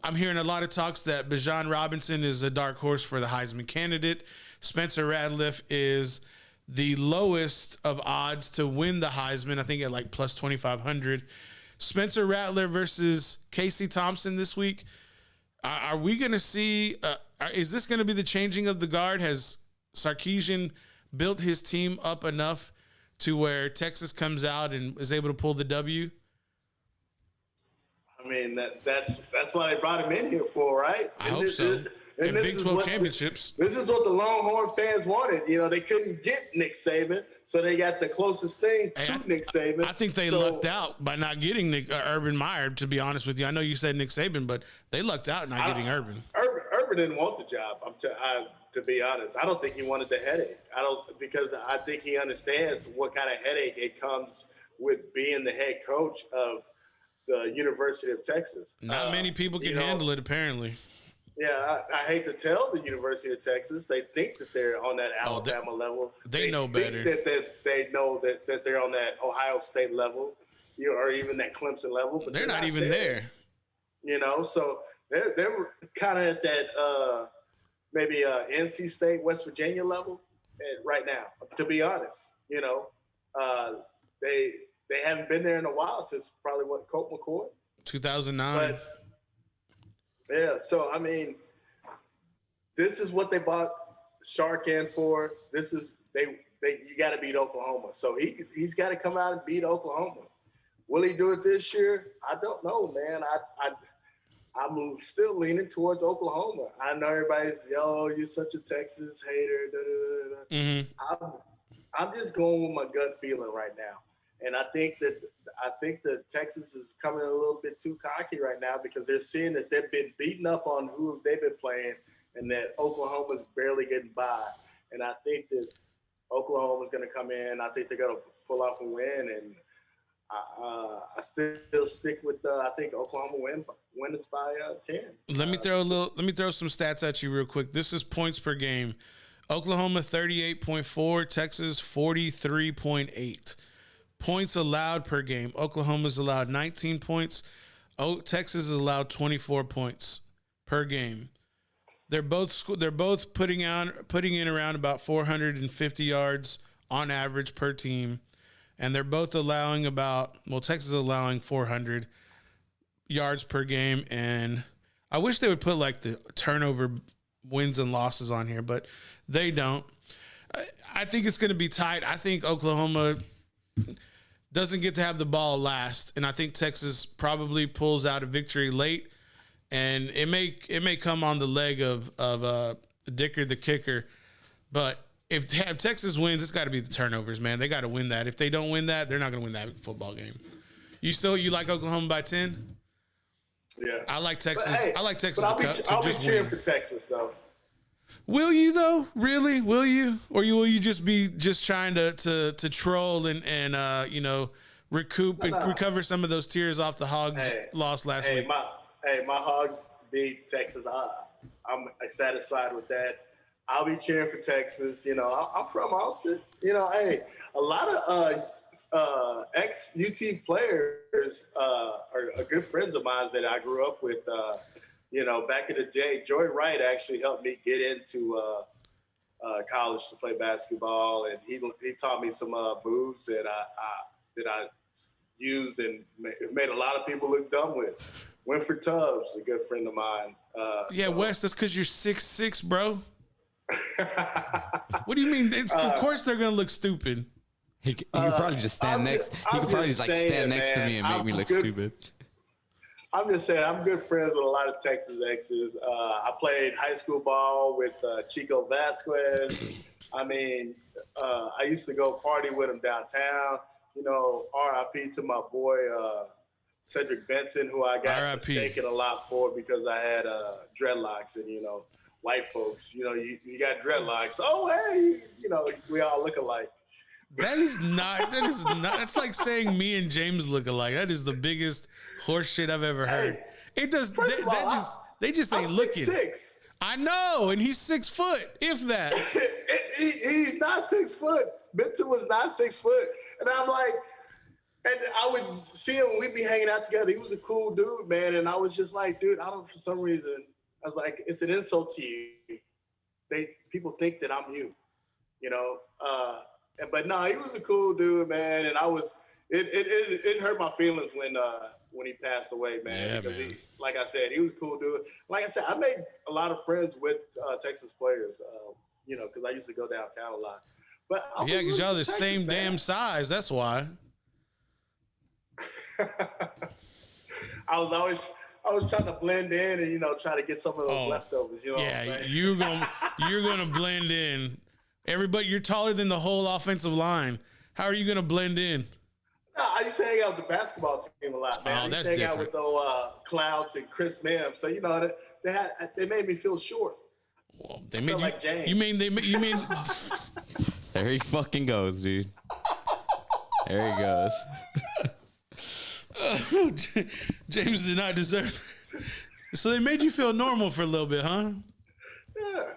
I'm hearing a lot of talks that Bijan Robinson is a dark horse for the Heisman candidate. Spencer Radcliffe is the lowest of odds to win the Heisman, I think at like plus 2,500. Spencer Rattler versus Casey Thompson this week. Are we going to see, is this going to be the changing of the guard? Has Sarkisian built his team up enough to where Texas comes out and is able to pull the W? I mean, that's what they brought him in here for, right? I hope so. And Big 12 championships. This is what the Longhorn fans wanted. You know, they couldn't get Nick Saban, so they got the closest thing to Nick Saban. I think they lucked out by not getting Urban Meyer, to be honest with you. I know you said Nick Saban, but they lucked out not getting Urban. Urban didn't want the job, to be honest. I don't think he wanted the headache. Because I think he understands what kind of headache it comes with being the head coach of the University of Texas. Not many people can handle it, apparently. Yeah, I hate to tell the University of Texas. They think that they're on that Alabama level. They know better. They know that they're on that Ohio State level, or even that Clemson level. But they're not even there. You know, so they're kind of at that maybe NC State, West Virginia level right now. To be honest, you know, they haven't been there in a while since probably Colt McCoy, 2009. But yeah, so I mean, this is what they bought Shark in for. This is you got to beat Oklahoma. So he's got to come out and beat Oklahoma. Will he do it this year? I don't know, man. I'm still leaning towards Oklahoma. I know everybody's, you're such a Texas hater. Da, da, da, da. Mm-hmm. I'm just going with my gut feeling right now. And I think that Texas is coming a little bit too cocky right now because they're seeing that they've been beaten up on who they've been playing and that Oklahoma's barely getting by. And I think that Oklahoma's going to come in. I think they're going to pull off a win. And I still stick with I think Oklahoma wins by 10. Let me throw some stats at you real quick. This is points per game. Oklahoma 38.4, Texas 43.8. Points allowed per game. Oklahoma's allowed 19 points. Texas is allowed 24 points per game. They're both putting in around about 450 yards on average per team, and they're both allowing Texas is allowing 400 yards per game. And I wish they would put like the turnover wins and losses on here, but they don't. I think it's going to be tight. I think Oklahoma doesn't get to have the ball last, and I think Texas probably pulls out a victory late, and it may come on the leg of Dicker the kicker, but if Texas wins, it's got to be the turnovers, man. They got to win that. If they don't win that, they're not going to win that football game. You like Oklahoma by 10? Yeah. I like Texas. Hey, I like Texas but to I'll be just cheering win. for Texas though. Will you though? Really? Will you? Or will you just be trying to troll and recoup and recover some of those tears off the Hogs loss last week? My Hogs beat Texas. I'm satisfied with that. I'll be cheering for Texas. You know, I'm from Austin. You know, hey, a lot of ex-UT players are good friends of mine that I grew up with. Back in the day, Joy Wright actually helped me get into college to play basketball, and he taught me some moves that I used and made a lot of people look dumb with. Winford Tubbs, a good friend of mine. Wes, that's because you're 6'6", bro. What do you mean? Of course they're gonna look stupid. He could probably just stand next. He could probably just stand next to me and make me look stupid. I'm just saying, I'm good friends with a lot of Texas exes. I played high school ball with Chico Vasquez. I mean, I used to go party with him downtown. You know, R.I.P. to my boy Cedric Benson, who I got mistaken a lot for because I had dreadlocks, and white folks, you got dreadlocks. Oh, hey, we all look alike. That is not. That's like saying me and James look alike. That is the biggest horse shit I've ever heard. It does. They just ain't looking. 6'6". I know, and he's 6 foot, if that. He's not 6 foot. Benson was not 6 foot, and I'm like, and I would see him. We'd be hanging out together. He was a cool dude, man, and I was just like, dude, for some reason, I was like, it's an insult to you. People think that I'm you, But no, he was a cool dude, man, and it hurt my feelings when he passed away, man. Yeah, because man. like I said, he was a cool dude. Like I said, I made a lot of friends with Texas players, because I used to go downtown a lot. But Because y'all the same damn size. That's why. I was trying to blend in and try to get some of those leftovers. What I'm saying? you're gonna blend in. Everybody, you're taller than the whole offensive line. How are you gonna blend in? No, I used to hang out with the basketball team a lot, man. Oh, I used that's to hang out different. with Clouds and Chris Mims. So they made me feel short. Well, they made you like James. You mean There he fucking goes, dude. There he goes. James did not deserve that. So they made you feel normal for a little bit, huh? Yeah.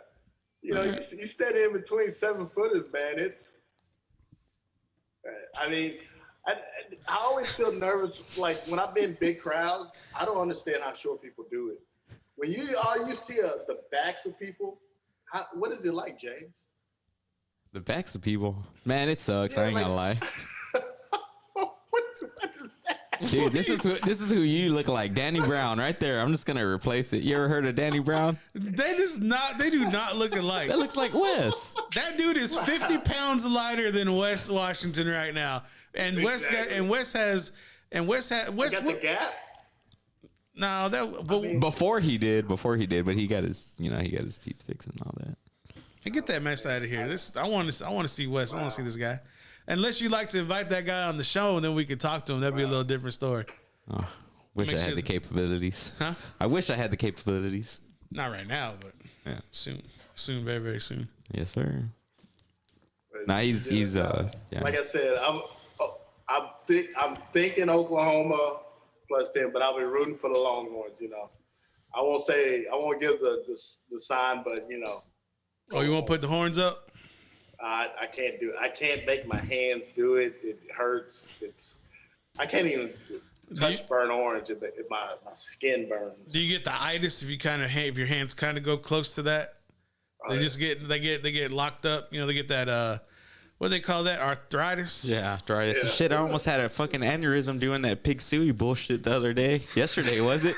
You stand in between 7-footers, man. I always feel nervous. Like when I've been in big crowds, I don't understand how short people do it. When you see the backs of people, what is it like, James? The backs of people, man, it sucks. Yeah, I ain't gonna lie, what is that? dude. This is who you look like, Danny Brown, right there. I'm just gonna replace it. You ever heard of Danny Brown? They do not look alike. That looks like Wes. That dude is 50 pounds lighter than Wes Washington right now. And Exactly. Wes has Got the gap. No, that Before he did, but he got his teeth fixed and all that. Hey, get that mess out of here. I want to see Wes. I want to see this guy. Unless you'd like to invite that guy on the show and then we could talk to him. That'd be a little different story. Oh, wish I had the capabilities. Huh? I wish I had the capabilities. Not right now, but Yeah. soon, very, very soon. Yes, sir. Nah, he's yeah. Like I said, I'm thinking Oklahoma plus 10, but I'll be rooting for the Longhorns. I won't give the sign, but Oh, you want to put the horns up? I can't do it. I can't make my hands do it. It hurts. I can't even touch burnt orange if my skin burns. Do you get the itis if your hands kind of go close to that? They just get locked up. They get that what do they call that? Arthritis. Yeah, arthritis. Yeah. Shit, I almost had a fucking aneurysm doing that pig suey bullshit the other day. Yesterday, was it?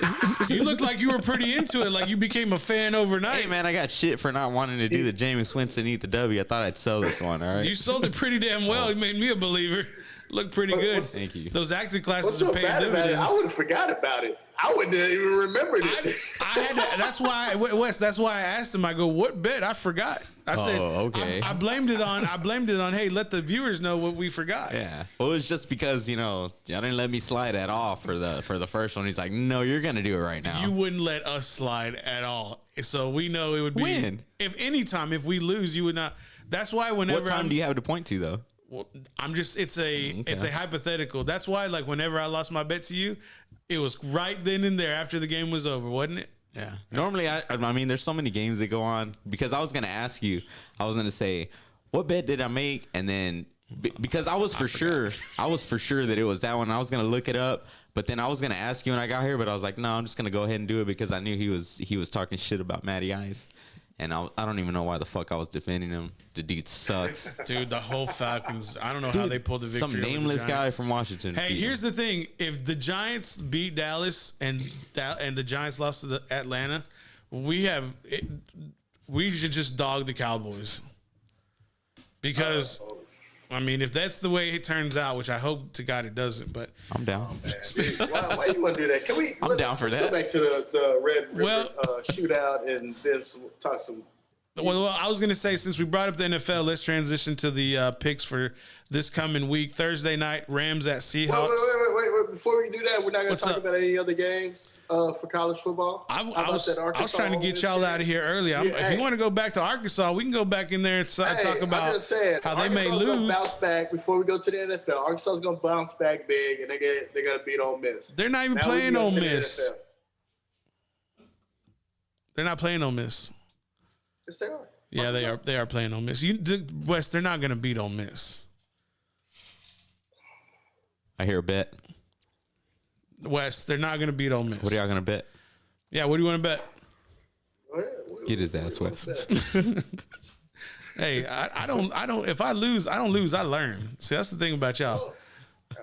You look like you were pretty into it. Like you became a fan overnight. Hey, man, I got shit for not wanting to do the Jameis Winston eat the W. I thought I'd sell this one, all right? You sold it pretty damn well. It made me a believer. Look pretty good. Thank you. Those acting What's classes so are paying bad about it? dividends. I would have forgot about it. I wouldn't have even remembered it. I had to, that's why Wes. That's why I asked him. I go, what bet? I forgot. I said, okay. I blamed it on. Hey, let the viewers know what we forgot. Yeah. Well, it was just because y'all didn't let me slide at all for the first one. He's like, no, you're gonna do it right now. You wouldn't let us slide at all. So we know it would be When? if we lose, you would not. That's why whenever what time do you have to point to though? Well, it's a hypothetical. That's why, like, whenever I lost my bet to you, it was right then and there after the game was over, wasn't it? Yeah. Normally, I mean, there's so many games that go on because I was gonna ask you. I was gonna say, what bet did I make? And then because I was for sure that it was that one. I was gonna look it up, but then I was gonna ask you when I got here, but I was like, no, I'm just gonna go ahead and do it because I knew he was talking shit about Matty Ice. And I don't even know why the fuck I was defending him. The dude sucks. Dude, the whole Falcons, I don't know how they pulled the victory. Some over the nameless guy Giants. from Washington. Hey, beat here's him. the thing. If the Giants beat Dallas and the Giants lost to Atlanta, we should just dog the Cowboys. Because, I mean, if that's the way it turns out, which I hope to God it doesn't, but I'm down. Why you want to do that? Can we? I'm down for that. Go back to the Red River Well- shootout and then talk some. well, I was going to say, since we brought up the NFL, let's transition to the picks for this coming week. Thursday night, Rams at Seahawks. Wait. Before we do that, we're not going What's to talk up? about any other games for college football. I How about was that I was Arkansas trying to get y'all out of here early. Yeah, If hey. you want to go back to Arkansas, we can go back in there and talk I'm about just saying, how they may Arkansas's gonna lose. bounce back before we go to the NFL. Arkansas is going to bounce back big, and they're going to beat Ole Miss. They're not even Now we playing go Ole to the Miss. NFL. They're not playing Ole Miss. Yes, they are. Yeah, they are. They are playing Ole Miss. West, they're not going to beat Ole Miss. I hear a bet. West, they're not going to beat Ole Miss. What are y'all gonna bet? Yeah, what do you want to bet? Get his ass, Wes. Hey, I don't. If I lose, I don't lose. I learn. See, that's the thing about y'all.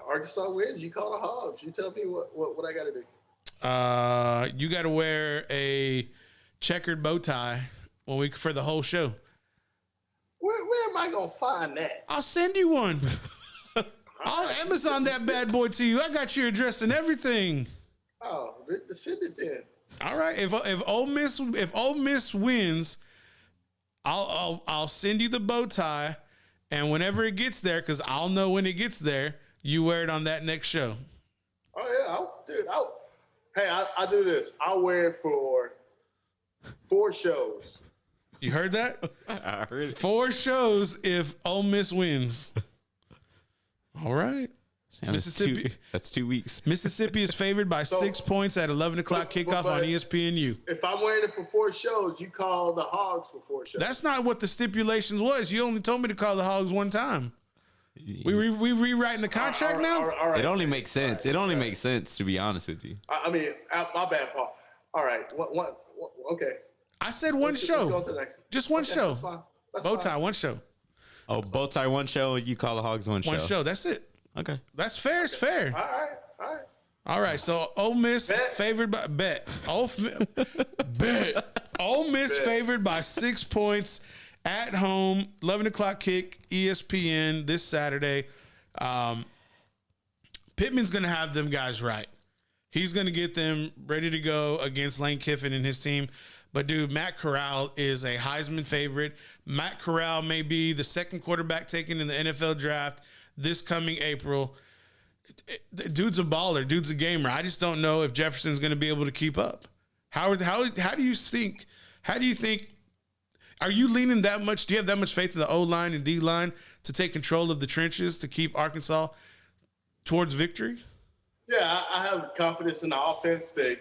Arkansas wins. You call the Hogs. You tell me what I got to do. You got to wear a checkered bow tie for the whole show. Where am I going to find that? I'll send you one. I'll Amazon that bad boy to you. I got your address and everything. Oh, send it then. All right. If Ole Miss wins, I'll send you the bow tie, and whenever it gets there, because I'll know when it gets there, you wear it on that next show. Oh yeah, I'll do this. I'll wear it for 4 shows. You heard that? I heard it. 4 shows if Ole Miss wins. All right. Mississippi. That's 2 weeks. Mississippi is favored by 6 points at 11 o'clock kickoff on ESPNU. If I'm wearing it for 4 shows, you call the Hogs for 4 shows. That's not what the stipulations was. You only told me to call the Hogs one time. We rewriting the contract now? All right. It only makes sense. It only makes sense, to be honest with you. I mean, my bad, Paul. All right. Okay. I said one Let's show. go to the next. Just one Okay, show. That's fine. That's Bow fine. tie, one show. Oh, bow tie one show. You call the Hogs one show. One show. That's it. Okay. That's fair. It's fair. All right. All right. So Ole Miss Bet. favored by bet. Bet. Ole Miss favored by 6 points at home. 11 o'clock kick. ESPN this Saturday. Pittman's gonna have them guys right. He's gonna get them ready to go against Lane Kiffin and his team. But dude, Matt Corral is a Heisman favorite. Matt Corral may be the second quarterback taken in the NFL draft this coming April. Dude's a baller. Dude's a gamer. I just don't know if Jefferson's going to be able to keep up. How do you think? How do you think? Are you leaning that much? Do you have that much faith in the O line and D line to take control of the trenches to keep Arkansas towards victory? Yeah, I have confidence in the offense. The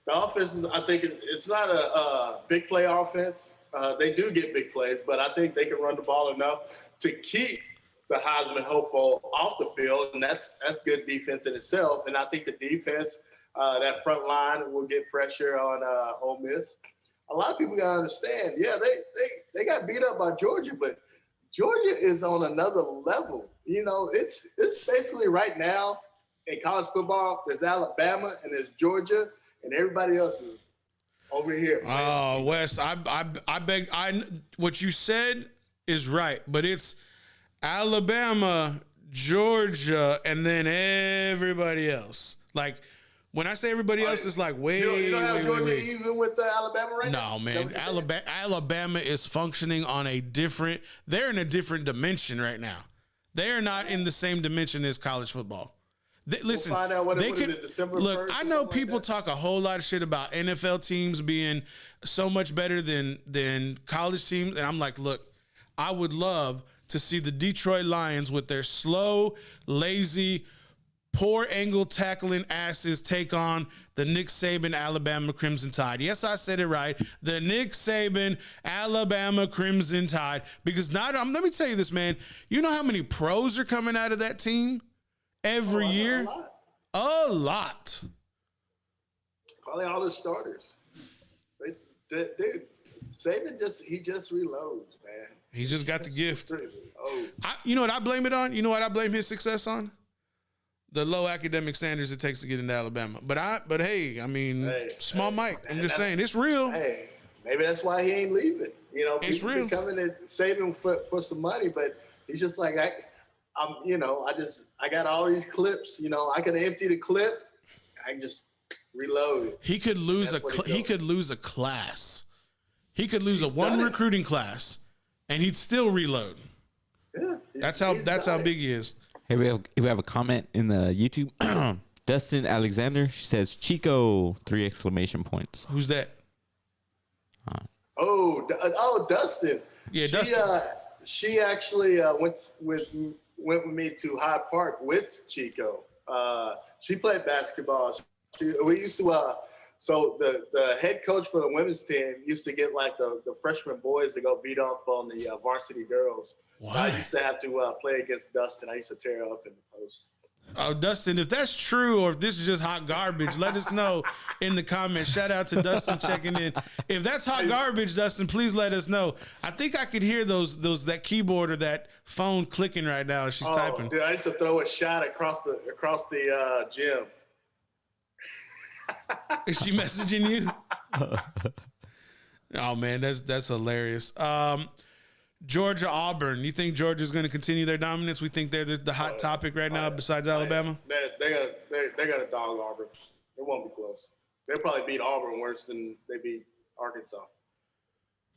offense is, I think it's not a big play offense. They do get big plays, but I think they can run the ball enough to keep the Heisman hopeful off the field, and that's good defense in itself. And I think the defense, that front line, will get pressure on Ole Miss. A lot of people gotta understand. Yeah, they got beat up by Georgia, but Georgia is on another level. You know, it's basically right now in college football, there's Alabama and there's Georgia, and everybody else is over here. Oh, Wes, I beg. What you said is right, but it's Alabama, Georgia, and then everybody else. Like when I say everybody else, it's like way. You don't have way, Georgia way. even with Alabama right now? No, man. Alabama is functioning on a different. They're in a different dimension right now. They are not in the same dimension as college football. Listen, find out what they is could it, December look. 1st I or know something people like that? talk a whole lot of shit about NFL teams being so much better than college teams, and I'm like, look, I would love to see the Detroit Lions with their slow, lazy, poor angle tackling asses take on the Nick Saban Alabama Crimson Tide. Yes, I said it right. The Nick Saban Alabama Crimson Tide. Because let me tell you this, man. You know how many pros are coming out of that team every year? A lot. Probably all the starters. Dude, Saban just reloads, man. He just got the gift. Oh, You know what I blame it on? You know what I blame his success on? The low academic standards it takes to get into Alabama. But hey, I mean, small Mike. I'm just saying, it's real. hey, maybe that's why he ain't leaving. You know, It's people real. be coming and saving for some money, but he's just like I got all these clips. You know, I can empty the clip. I can just reload it. He could lose That's what he he does. could lose a class. He could lose He's a one done it. recruiting class, and he'd still reload. Yeah, That's he's how done it. big he is. Hey, we have a comment in the YouTube. Dustin Alexander, she says Chico 3 exclamation points. Who's that? Oh, Dustin. Yeah, she, Dustin. She actually went with me to Hyde Park with Chico. She played basketball. We used to. So the head coach for the women's team used to get like the freshman boys to go beat up on the varsity girls. So I Why? used to have to play against Dustin. I used to tear up in the post. Oh, Dustin, if that's true or if this is just hot garbage, let us know in the comments. Shout out to Dustin checking in. If that's hot garbage, Dustin, please let us know. I think I could hear that keyboard or that phone clicking right now as she's typing. Dude, I used to throw a shot across the gym. Is she messaging you? Oh man, that's hilarious. Georgia Auburn. You think Georgia's going to continue their dominance? We think they're the hot topic right now, besides Alabama. They got a dog Auburn. It won't be close. They'll probably beat Auburn worse than they beat Arkansas.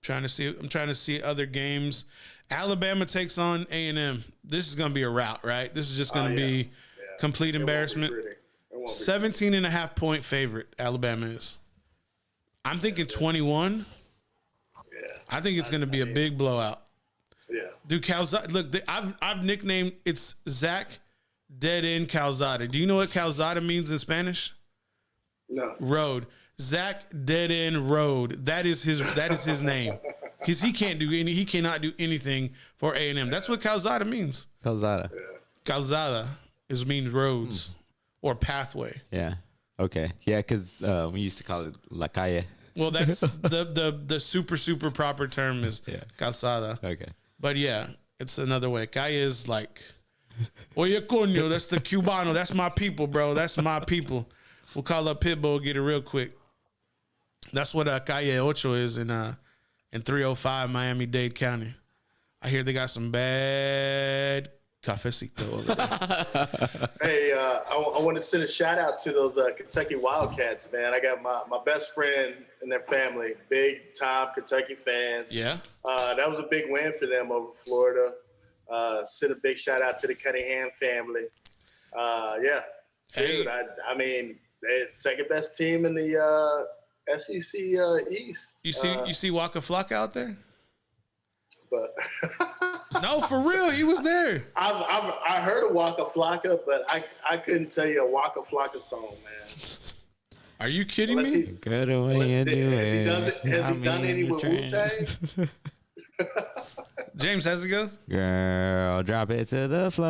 I'm trying to see other games. Alabama takes on A&M. This is going to be a rout, right? This is just going to be complete embarrassment. 17.5 point favorite, Alabama is. I'm thinking 21. Yeah. I think it's going to be a big blowout. Yeah. Dude, Calzada, look, I've nicknamed it's Zach Dead End Calzada. Do you know what Calzada means in Spanish? No. Road. Zach Dead End Road. That is his name. Because he cannot do anything for A&M. That's what Calzada means. Calzada. Calzada means roads or pathway. Yeah. Okay. Yeah, because we used to call it La Calle. Well, that's the super proper term is calzada. Okay. But yeah, it's another way. Calle is like, oye coño, that's the Cubano. That's my people, bro. That's my people. We'll call up Pitbull, get it real quick. That's what Calle Ocho is in 305 Miami-Dade County. I hear they got some bad cafecito over there. Hey, I want to send a shout out to those Kentucky Wildcats, man. I got my best friend and their family, big time Kentucky fans. Yeah. That was a big win for them over Florida. Send a big shout out to the Cunningham family. Yeah. Dude, I mean, they're second best team in the SEC East. You see Waka Flocka out there? But No, for real, he was there. I heard of Waka Flocka, but I couldn't tell you a Waka Flocka song, man. Are you kidding Unless me? he- Good way you do Has it. he done any with Wu-Tang? James, how's it go? Girl, drop it to the floor.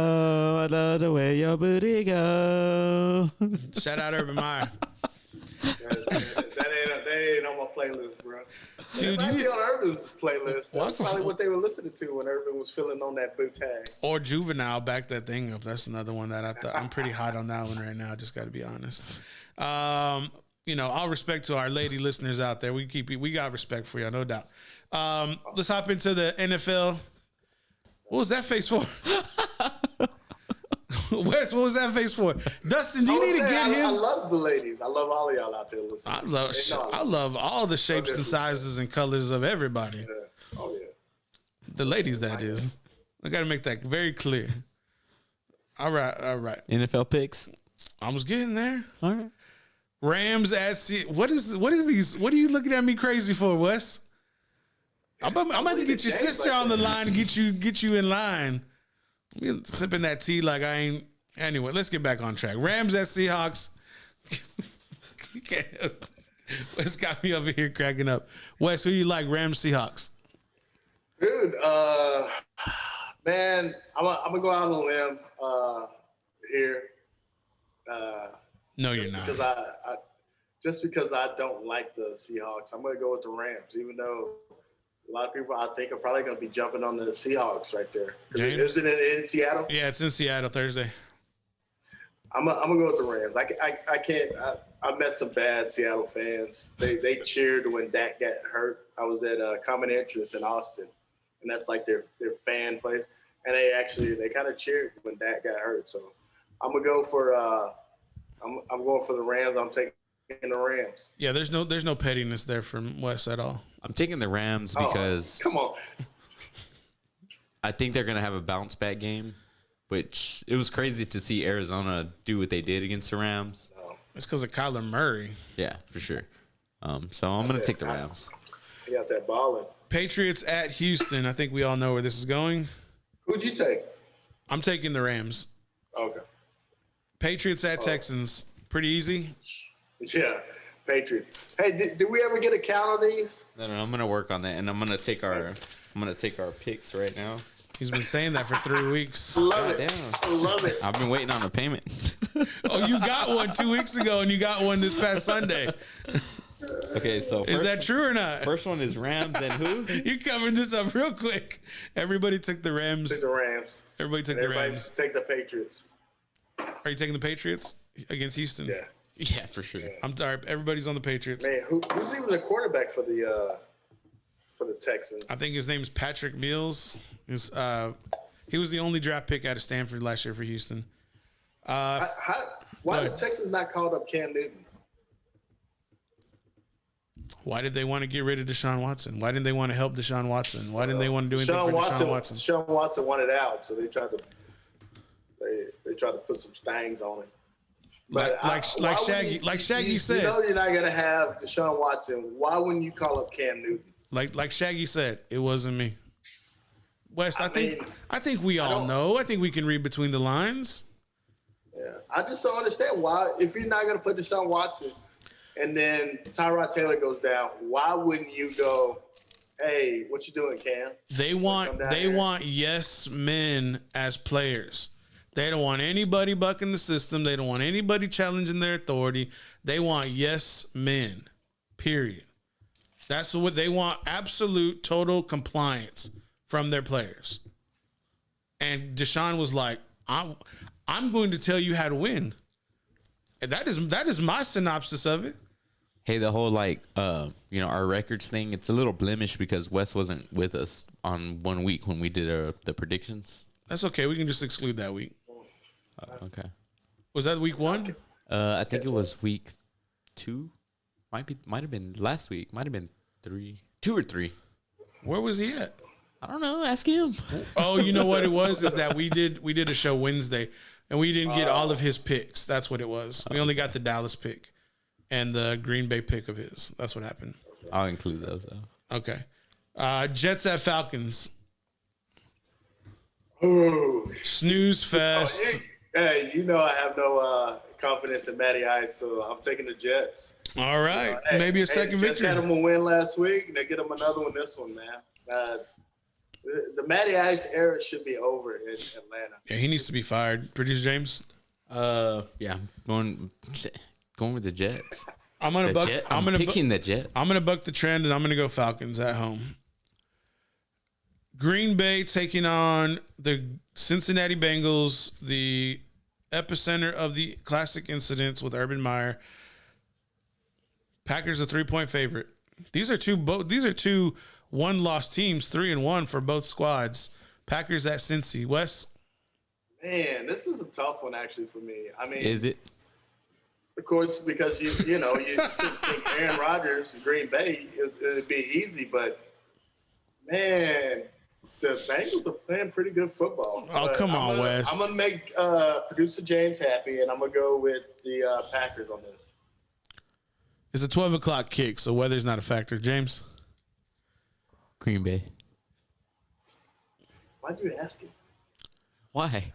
I love the way your booty go. Shout out Urban Meyer. that ain't on my playlist, bro. Dude, It might you- be on Urban's playlist. That's Waka probably Fl- what they were listening to when Urban was feeling on that Wu-Tang. Or Juvenile, back that thing up. That's another one that I'm pretty hot on that one right now. Just got to be honest. All respect to our lady listeners out there. We got respect for y'all, no doubt. Let's hop into the NFL. What was that face for? Wes, what was that face for? Dustin, do you need to get I him? love the ladies. I love all of y'all out there listening. I love all the shapes and sizes and colors of everybody. Yeah. Oh yeah. The ladies, that is. I got to make that very clear. All right. NFL picks. I was getting there. All right. Rams at what is these? What are you looking at me crazy for, Wes? I'm about to get your sister on the line and get you in line. We sipping that tea like I ain't. Anyway, let's get back on track. Rams at Seahawks. You can't. Wes got me over here cracking up. Wes, who you like? Rams, Seahawks. Dude, man, I'm gonna go out on a limb here. No, you're not. Because because I don't like the Seahawks, I'm gonna go with the Rams, even though a lot of people I think are probably gonna be jumping on the Seahawks right there. Isn't it in Seattle? Yeah, it's in Seattle Thursday. I'm gonna go with the Rams. I can't. I met some bad Seattle fans. They cheered when Dak got hurt. I was at Common Interest in Austin, and that's like their fan place. And they kind of cheered when Dak got hurt. So I'm gonna go for I'm going for the Rams. I'm taking the Rams. Yeah, there's no pettiness there from Wes at all. I'm taking the Rams because come on. I think they're gonna have a bounce back game, which it was crazy to see Arizona do what they did against the Rams. It's because of Kyler Murray. Yeah, for sure. So I'm gonna take the Rams. You got that balling. Patriots at Houston. I think we all know where this is going. Who'd you take? I'm taking the Rams. Okay. Patriots at Texans. Pretty easy. Yeah, Patriots. Hey, did we ever get a count on these? No, I'm gonna work on that, and I'm gonna take our picks right now. He's been saying that for 3 weeks. Love it. Damn. I love it. I've been waiting on a payment. Oh, you got one 2 weeks ago, and you got one this past Sunday. Okay, so Is that true or not? First one is Rams and who? You covered this up real quick. Everybody took the Rams. Take the Rams. Everybody took the Everybody Rams. take the Patriots. Are you taking the Patriots against Houston? Yeah. Yeah, for sure. I'm sorry. Everybody's on the Patriots. Man, who's even the quarterback for the Texans? I think his name's Patrick Mills. He was the only draft pick out of Stanford last year for Houston. Why the Texans not called up Cam Newton? Why did they want to get rid of Deshaun Watson? Why didn't they want to help Deshaun Watson? Why didn't they want to do anything for Deshaun Watson? Deshaun Watson wanted out, so they tried to put some stangs on it. But Like Shaggy said. You know you're not gonna have Deshaun Watson. Why wouldn't you call up Cam Newton? Like Shaggy said, it wasn't me. Wes, I think we all don't- know. I think we can read between the lines. Yeah, I just don't understand why. If you're not gonna put Deshaun Watson, and then Tyrod Taylor goes down, why wouldn't you go? Hey, what you doing, Cam? They want yes men as players. They don't want anybody bucking the system. They don't want anybody challenging their authority. They want yes men. Period. That's what they want. Absolute total compliance from their players. And Deshaun was like, I'm going to tell you how to win. And that is my synopsis of it. Hey, the whole our records thing, it's a little blemish because Wes wasn't with us on 1 week when we did the predictions. That's okay. We can just exclude that week. Okay. Was that week 1? I think it was week 2. Might have been last week. Might have been 2 or 3. Where was he at? I don't know. Ask him. Oh, you know what it was? Is that we did a show Wednesday, and we didn't get all of his picks. That's what it was. We only got the Dallas pick and the Green Bay pick of his. That's what happened. I'll include those though. Okay. Jets at Falcons. Ooh. Snooze fest. Hey, you know I have no confidence in Matty Ice, so I'm taking the Jets. All right. Maybe a second Jets victory. had them a win last week, and they get them another one this one, man. The Matty Ice era should be over in Atlanta. Yeah, he needs to be fired. Producer James. Yeah, going with the Jets. I'm picking the Jets. I'm gonna buck the trend, and I'm gonna go Falcons at home. Green Bay taking on the Cincinnati Bengals, the epicenter of the classic incidents with Urban Meyer. Packers a 3-point favorite. These are two one-loss teams, 3-1 for both squads. Packers at Cincy. Wes? Man, this is a tough one actually for me. I mean, Is it? of course, because you think Aaron Rodgers, Green Bay, it'd be easy, but man, the Bengals are playing pretty good football. Oh, But come on, Wes. I'm gonna make producer James happy, and I'm gonna go with the Packers on this. It's a 12 o'clock kick, so weather's not a factor. James? Green Bay. Why'd you ask him? Why?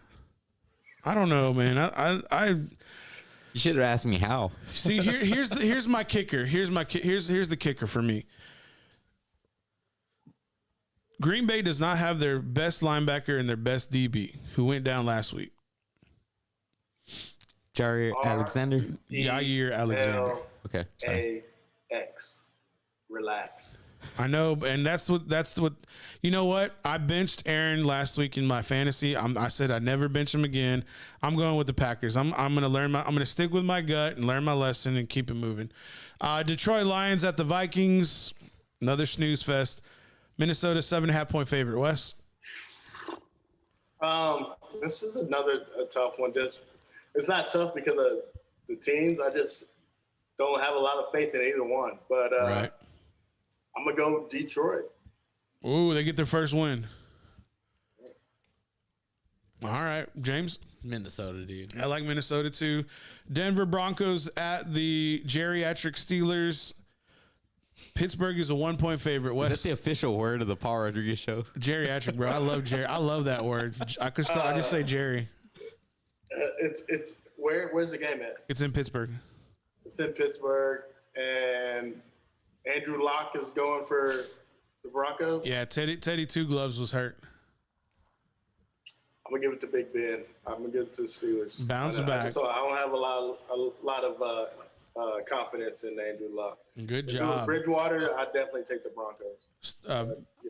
I don't know, man. I You should have asked me how. see here's my kicker. Here's the kicker for me. Green Bay does not have their best linebacker and their best DB, who went down last week. Jair Alexander. Yair Alexander. Okay. Sorry. A-X. Relax. I know, and that's what you know what? I benched Aaron last week in my fantasy. I said I'd never bench him again. I'm going with the Packers. I'm gonna stick with my gut and learn my lesson and keep it moving. Detroit Lions at the Vikings. Another snooze fest. Minnesota 7.5-point favorite. Wes? This is another tough one. It's not tough because of the teams. I just don't have a lot of faith in either one. But Right. I'm gonna go Detroit. Ooh, they get their first win. All right, James. Minnesota, dude. I like Minnesota too. Denver Broncos at the geriatric Steelers. Pittsburgh is a 1-point favorite. Is West that the official word of the Paul Rodriguez show? geriatric, bro. I love Jerry. I love that word. I just say Jerry. It's where's the game at? It's in Pittsburgh. It's in Pittsburgh, and Andrew Locke is going for the Broncos. Yeah, Teddy Two Gloves was hurt. I'm gonna give it to Big Ben. I'm gonna give it to the Steelers. Bounce back. So I don't have a lot of confidence in Andrew Luck. Good If it was job, Bridgewater, I'd definitely take the Broncos.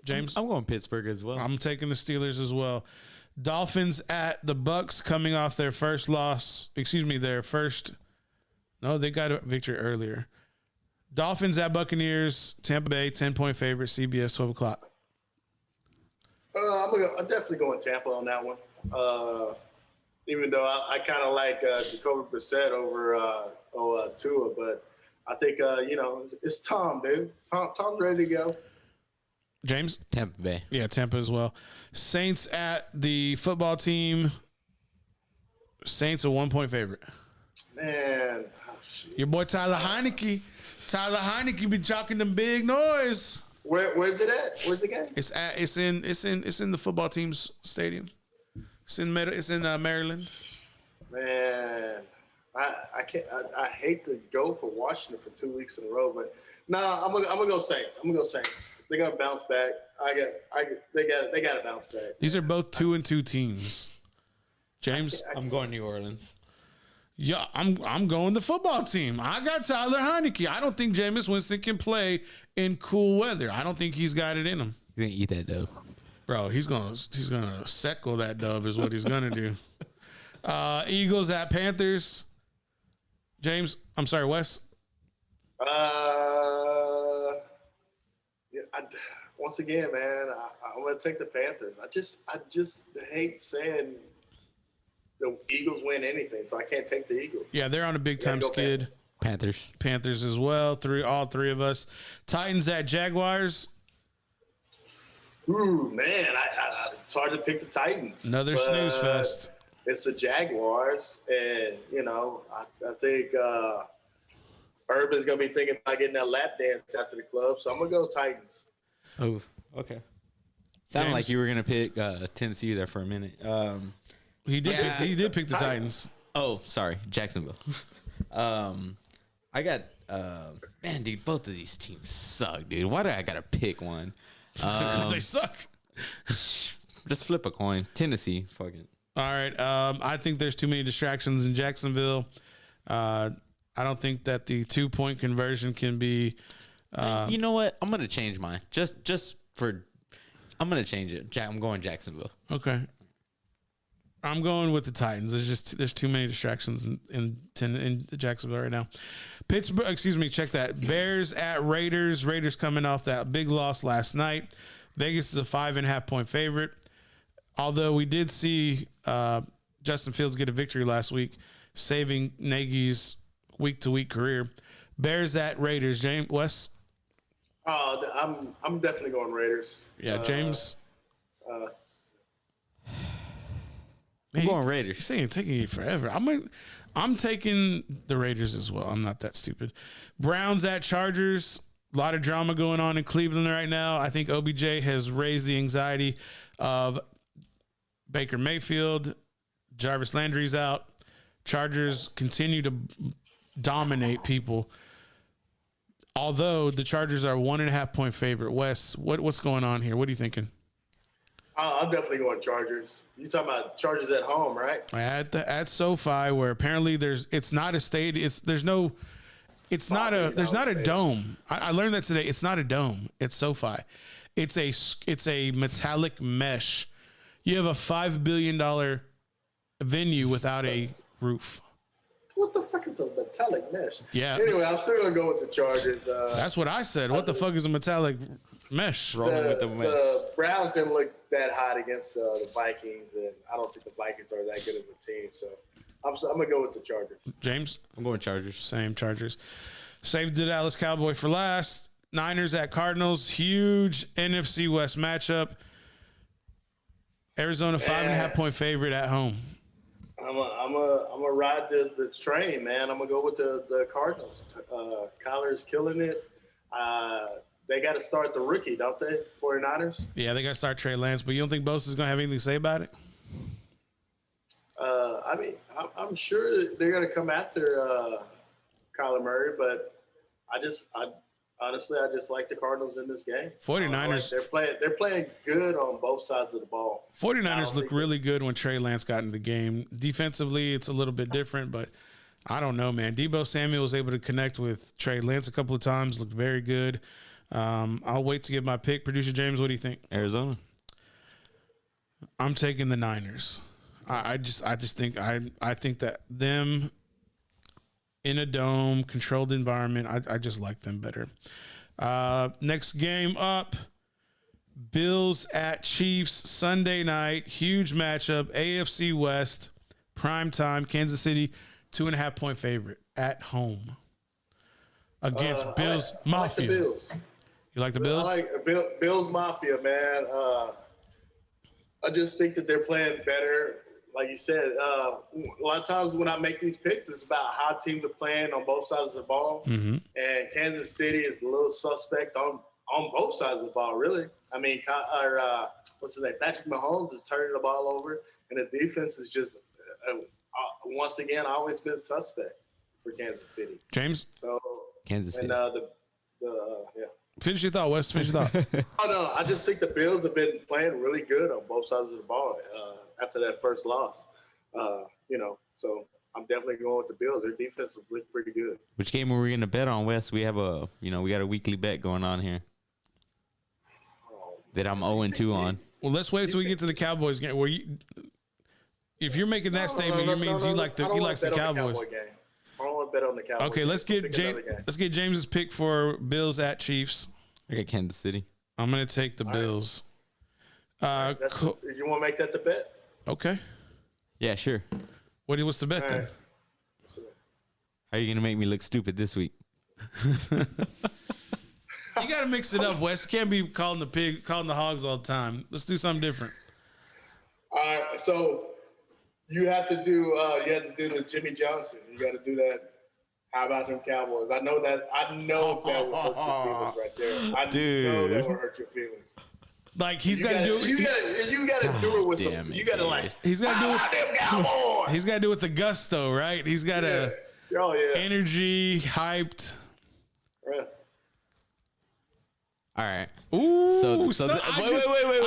James. I'm going Pittsburgh as well. I'm taking the Steelers as well. Dolphins at the Bucks, coming off their first loss. No, they got a victory earlier. Dolphins at Buccaneers. Tampa Bay 10-point favorite. CBS 12 o'clock. I'm definitely going Tampa on that one. Even though I kind of like Jacoby Brissett over Tua, but I think it's Tom, dude. Tom's ready to go. James? Tampa Bay. Yeah, Tampa as well. Saints at the football team. Saints a 1-point favorite. Man, Your boy Tyler Heineke. Tyler Heineke be talking them big noise. where's it at? Where's the game? It's in the football team's stadium. It's in Maryland. Man, I can't. I hate to go for Washington for 2 weeks in a row, but I'm gonna go Saints. I'm gonna go Saints. They're gonna bounce back. They got to bounce back. These are both 2-2 teams. James, I'm going New Orleans. yeah, I'm going the football team. I got Tyler Heineke. I don't think Jameis Winston can play in cool weather. I don't think he's got it in him, He's gonna eat that dough. bro. He's gonna seckle that dub is what he's gonna do. Eagles at Panthers. James, I'm sorry, Wes. Once again, man, I'm gonna take the Panthers. I just hate saying the Eagles win anything, so I can't take the Eagles. Yeah, they're on a big time go skid. Panthers. Panthers as well. All three of us. Titans at Jaguars. Ooh, man, it's hard to pick the Titans. Another but snooze fest. It's the Jaguars, and I think Urban's gonna be thinking about getting that lap dance after the club, so I'm gonna go Titans. Oh, okay. Sounded James? like you were gonna pick Tennessee there for a minute. He did. Yeah. He did pick the Titans. Oh, sorry, Jacksonville. I got man, dude. Both of these teams suck, dude. Why do I gotta pick one? Because they suck. Just flip a coin. Tennessee, fuck it. All right. I think there's too many distractions in Jacksonville. I don't think that the 2-point conversion can be. You know what? I'm gonna change mine. Just for, I'm gonna change it. I'm going Jacksonville. Okay. I'm going with the Titans. There's too many distractions in Jacksonville right now. Pittsburgh, check that. Bears at Raiders. Raiders coming off that big loss last night. Vegas is a 5.5-point favorite. Although we did see Justin Fields get a victory last week, saving Nagy's week-to-week career. Bears at Raiders. James Wes. I'm definitely going Raiders. Yeah, James. I'm going You're Raiders. saying it's taking you forever. I'm taking the Raiders as well. I'm not that stupid. Browns at Chargers. A lot of drama going on in Cleveland right now. I think OBJ has raised the anxiety of Baker Mayfield. Jarvis Landry's out. Chargers continue to dominate people. Although the Chargers are 1.5 point favorite. Wes, what's going on here? What are you thinking? I'm definitely going Chargers. You talking about Chargers at home, right? At SoFi, where apparently there's not a dome. I learned that today. It's not a dome. It's SoFi. It's a metallic mesh. You have a $5 billion venue without a roof. What the fuck is a metallic mesh? Yeah. Anyway, I'm still gonna go with the Chargers. That's what I said. What the fuck is a metallic mesh? Rolling with the mesh. The Browns didn't look that hot against the Vikings, and I don't think the Vikings are that good of a team. So I'm gonna go with the Chargers. James? I'm going Chargers. Same, Chargers. Saved the Dallas Cowboy for last. Niners at Cardinals. Huge NFC West matchup. Arizona 5.5 point favorite at home. I'm a ride the train, man. I'm gonna go with the Cardinals. Kyler's killing it. They got to start the rookie, don't they? 49ers. Yeah, they got to start Trey Lance, but you don't think Bosa's going to have anything to say about it? I mean, I'm sure they're gonna come after Kyler Murray, but honestly, I just like the Cardinals in this game. 49ers. They're playing good on both sides of the ball. 49ers look really good when Trey Lance got in the game. Defensively, it's a little bit different, but I don't know, man. Deebo Samuel was able to connect with Trey Lance a couple of times, looked very good. I'll wait to give my pick. Producer James, what do you think? Arizona. I'm taking the Niners. I just think that them in a dome, controlled environment, I just like them better. Next game up, Bills at Chiefs, Sunday night. Huge matchup, AFC West, prime time, Kansas City, 2.5 point favorite at home against Bills Mafia. I like the Bills. You like the Bills? I like Bills Mafia, man. I just think that they're playing better. Like you said, a lot of times when I make these picks, it's about how teams are playing on both sides of the ball. Mm-hmm. And Kansas City is a little suspect on both sides of the ball, really. I mean, what's his name? Patrick Mahomes is turning the ball over, and the defense is just, once again, always been suspect for Kansas City. James? So Kansas City. And yeah. Finish your thought, Wes. Finish your thought. Oh, no, I just think the Bills have been playing really good on both sides of the ball after that first loss. So I'm definitely going with the Bills. Their defense has looked pretty good. Which game are we going to bet on, Wes? We have we got a weekly bet going on here that I'm 0-2 on. Well, let's wait till we get to the Cowboys game. If you're making that statement, you means you like the Cowboys. I don't want to bet on the Cowboys. Okay, let's get James's pick for Bills at Chiefs. I got Kansas City. I'm gonna take the Bills. You want to make that the bet? Okay. Yeah, sure. What's the bet then? Right. How are you going to make me look stupid this week? You got to mix it up, Wes. Can't be calling the hogs all the time. Let's do something different. All right, so you have to do the Jimmy Johnson. You got to do that. How about them Cowboys? I know that will hurt your feelings right there. I know that will hurt your feelings. Like he's got to do it. You got to do it with some. You got to like. He's got to do them Cowboys. He's got to do it with the gusto, right? He's got to energy, hyped. Yeah. All right. Ooh. So wait.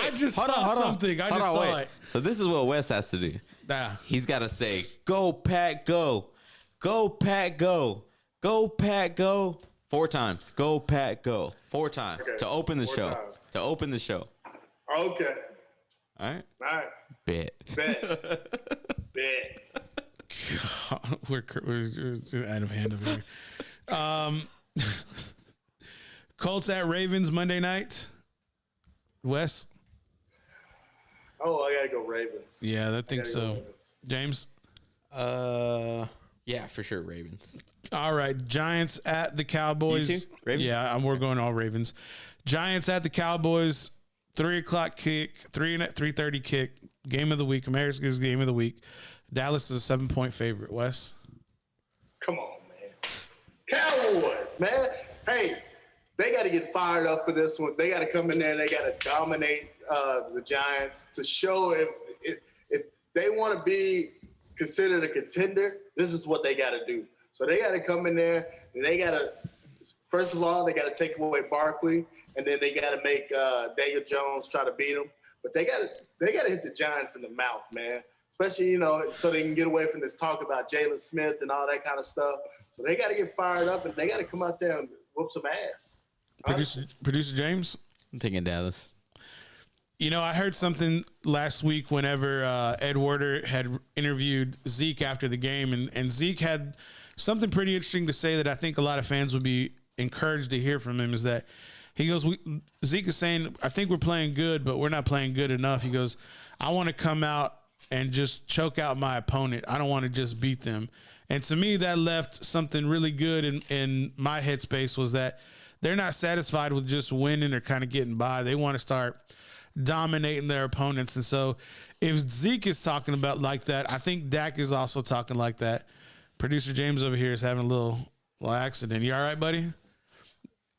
I just saw something. I just saw it. So this is what Wes has to do. Nah. He's got to say, "Go Pack, go! Go Pack, go! Go Pack, go!" 4 times. Go Pack, go! 4 times to open the show. Times. To open the show. Okay. All right. All right. Bet. We're out of hand over here. Colts at Ravens Monday night. Wes? Oh, I gotta go Ravens. Yeah, I think so. James? Yeah, for sure, Ravens. All right. Giants at the Cowboys. You too? Ravens? Yeah, we're going all Ravens. Giants at the Cowboys. 3:00 kick. 3:30 kick. Game of the week. America's game of the week. Dallas is a 7-point favorite. Wes? Come on, man. Cowboys, man. Hey, they got to get fired up for this one. They got to come in there and they got to dominate the Giants to show if they want to be considered a contender, this is what they got to do. So they got to come in there and they got to, first of all, they got to take away Barkley, and then they got to make Daniel Jones try to beat him. But they got to hit the Giants in the mouth, man. Especially, so they can get away from this talk about Jalen Smith and all that kind of stuff. So they got to get fired up, and they got to come out there and whoop some ass. Producer James? I'm taking Dallas. I heard something last week whenever Ed Werder had interviewed Zeke after the game, and Zeke had something pretty interesting to say that I think a lot of fans would be encouraged to hear from him, is that he goes, Zeke is saying, I think we're playing good, but we're not playing good enough. He goes, I want to come out and just choke out my opponent. I don't want to just beat them. And to me, that left something really good in my headspace, was that they're not satisfied with just winning or kind of getting by. They want to start dominating their opponents. And so if Zeke is talking about like that, I think Dak is also talking like that. Producer James over here is having a little accident. You all right, buddy?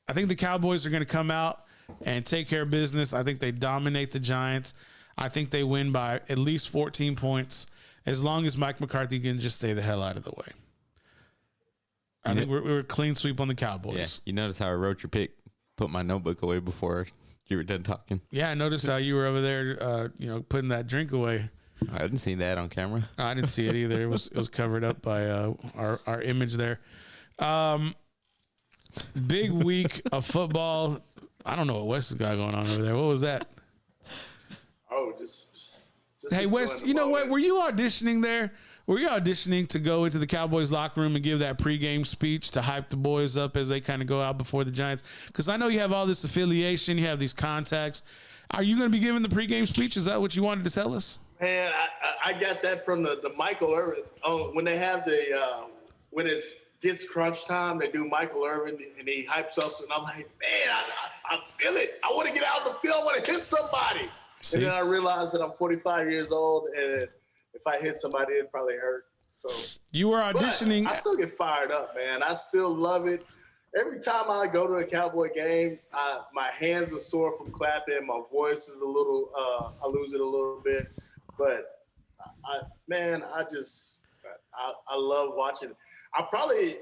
I think the Cowboys are going to come out and take care of business. I think they dominate the Giants. I think they win by at least 14 points, as long as Mike McCarthy can just stay the hell out of the way. I think we're a clean sweep on the Cowboys. Yeah, you notice how I wrote your pick, put my notebook away before you were done talking. Yeah, I noticed how you were over there, putting that drink away. I didn't see that on camera. I didn't see it either. It was covered up by our image there. Big week of football. I don't know what Wes has got going on over there. What was that? Oh, just Hey, Wes, you know what? Were you auditioning there? Were you auditioning to go into the Cowboys locker room and give that pregame speech to hype the boys up as they kind of go out before the Giants? Because I know you have all this affiliation. You have these contacts. Are you going to be giving the pregame speech? Is that what you wanted to tell us? Man, I got that from the Michael Irvin. Oh, when they have when it gets crunch time, they do Michael Irvin and he hypes up, and I'm like, man, I feel it. I want to get out on the field. I want to hit somebody. See? And then I realized that I'm 45 years old, and if I hit somebody, it'd probably hurt. So You were auditioning. I still get fired up, man. I still love it. Every time I go to a Cowboy game, my hands are sore from clapping. My voice is a little, I lose it a little bit. But, I love watching. I'm probably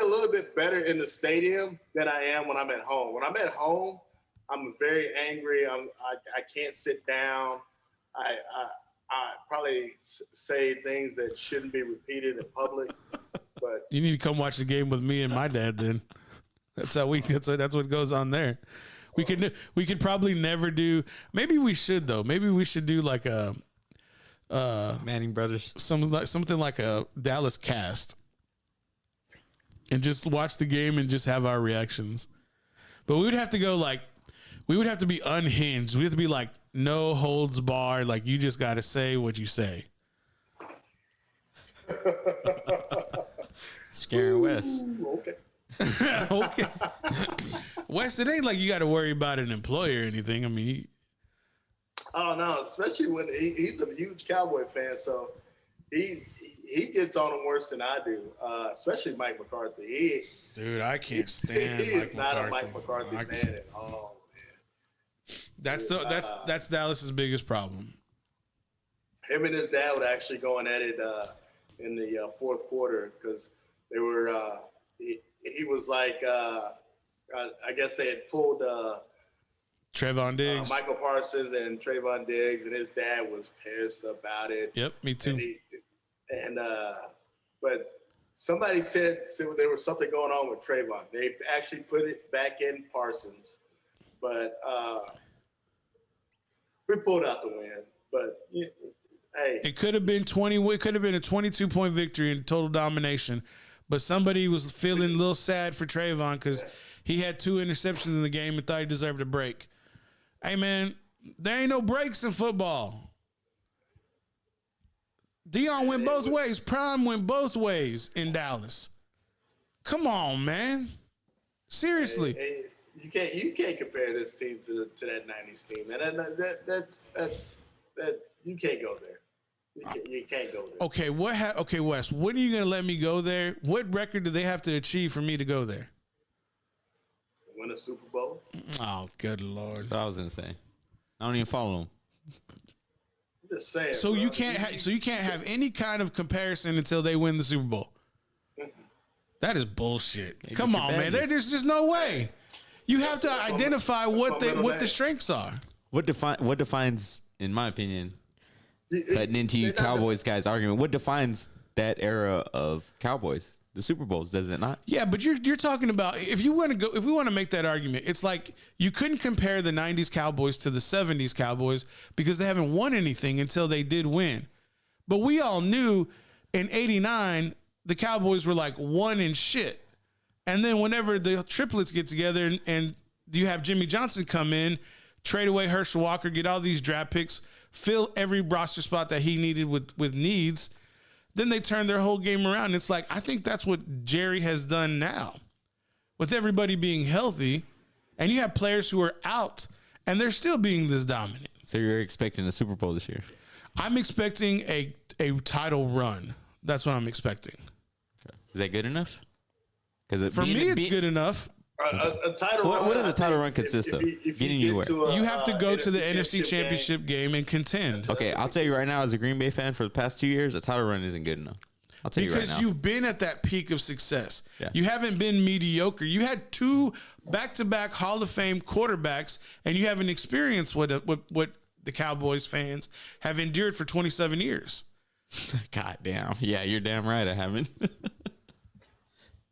a little bit better in the stadium than I am when I'm at home. When I'm at home, I'm very angry. I can't sit down. I probably say things that shouldn't be repeated in public. But You need to come watch the game with me and my dad. Then that's what goes on there. We could probably never do. Maybe we should though. Maybe we should do like a Manning Brothers. something like a Dallas cast, and just watch the game and just have our reactions. But we would have to go we would have to be unhinged. We have to be like no holds barred. Like you just got to say what you say. Scaring Wes. okay. Okay. Wes, it ain't like you got to worry about an employer or anything. I mean, Oh no, especially when he's a huge Cowboy fan, so he gets on him worse than I do. Especially Mike McCarthy. dude, I can't stand He Mike is not McCarthy. a Mike McCarthy I fan can't- at all. That's Dallas's biggest problem. Him and his dad would actually going at it in the fourth quarter because they were. He was like, I guess they had pulled Trevon Diggs. Michael Parsons and Trayvon Diggs, and his dad was pissed about it. Yep, me too. But somebody said there was something going on with Trayvon. They actually put it back in Parsons, but we pulled out the win. But hey, It could have been 20. It could have been a 22-point victory in total domination. But somebody was feeling a little sad for Trayvon because he had 2 interceptions in the game and thought he deserved a break. Hey, man, there ain't no breaks in football. Dion went both ways. Prime went both ways in Dallas. Come on, man. Seriously. Hey, you can't compare this team to that '90s team, man. That's you can't go there. You can't go there. Okay, okay, Wes. When are you gonna let me go there? What record do they have to achieve for me to go there? Win a Super Bowl. Oh, good Lord. That's what I was gonna say. I don't even follow him. I'm just saying. So bro. you can't have any kind of comparison until they win the Super Bowl. That is bullshit. Come on, man. There's just no way. You have to identify what the strengths are. What defines, in my opinion, cutting into you Cowboys guys' argument, what defines that era of Cowboys? The Super Bowls, does it not? Yeah, but you're talking about if we want to make that argument, it's like you couldn't compare the 90s Cowboys to the 70s Cowboys because they haven't won anything until they did win. But we all knew in 89 the Cowboys were like one in shit. And then whenever the triplets get together and you have Jimmy Johnson come in, trade away Herschel Walker, get all these draft picks, fill every roster spot that he needed with needs, then they turn their whole game around. It's like, I think that's what Jerry has done now with everybody being healthy, and you have players who are out and they're still being this dominant. So you're expecting a Super Bowl this year? I'm expecting a title run. That's what I'm expecting. Is that good enough? Because for me, it's good enough. A title run. What does a title run consist of? Getting you where? You have to go to the NFC Championship game and contend. Okay, I'll tell you right now, as a Green Bay fan, for the past 2 years, a title run isn't good enough. I'll tell you right now. Because you've been at that peak of success. Yeah. You haven't been mediocre. You had 2 back-to-back Hall of Fame quarterbacks, and you haven't experienced what the Cowboys fans have endured for 27 years. God damn. Yeah, you're damn right I haven't.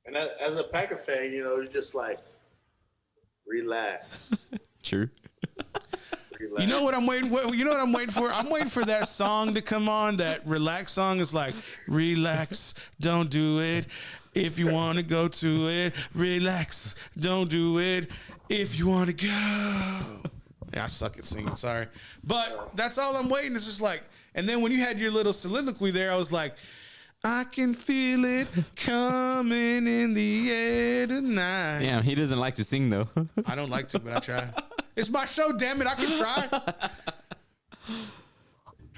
And as a Packer fan, you're just like, relax. True. Relax. You know what I'm waiting for? You know what I'm waiting for? I'm waiting for that song to come on. That relax song is like, relax, don't do it. If you want to go to it, relax, don't do it. If you want to go. Yeah, I suck at singing, sorry. But that's all I'm waiting. It's just like, and then when you had your little soliloquy there, I was like, I can feel it coming in the air tonight. Damn, he doesn't like to sing, though. I don't like to, but I try. It's my show, damn it. I can try.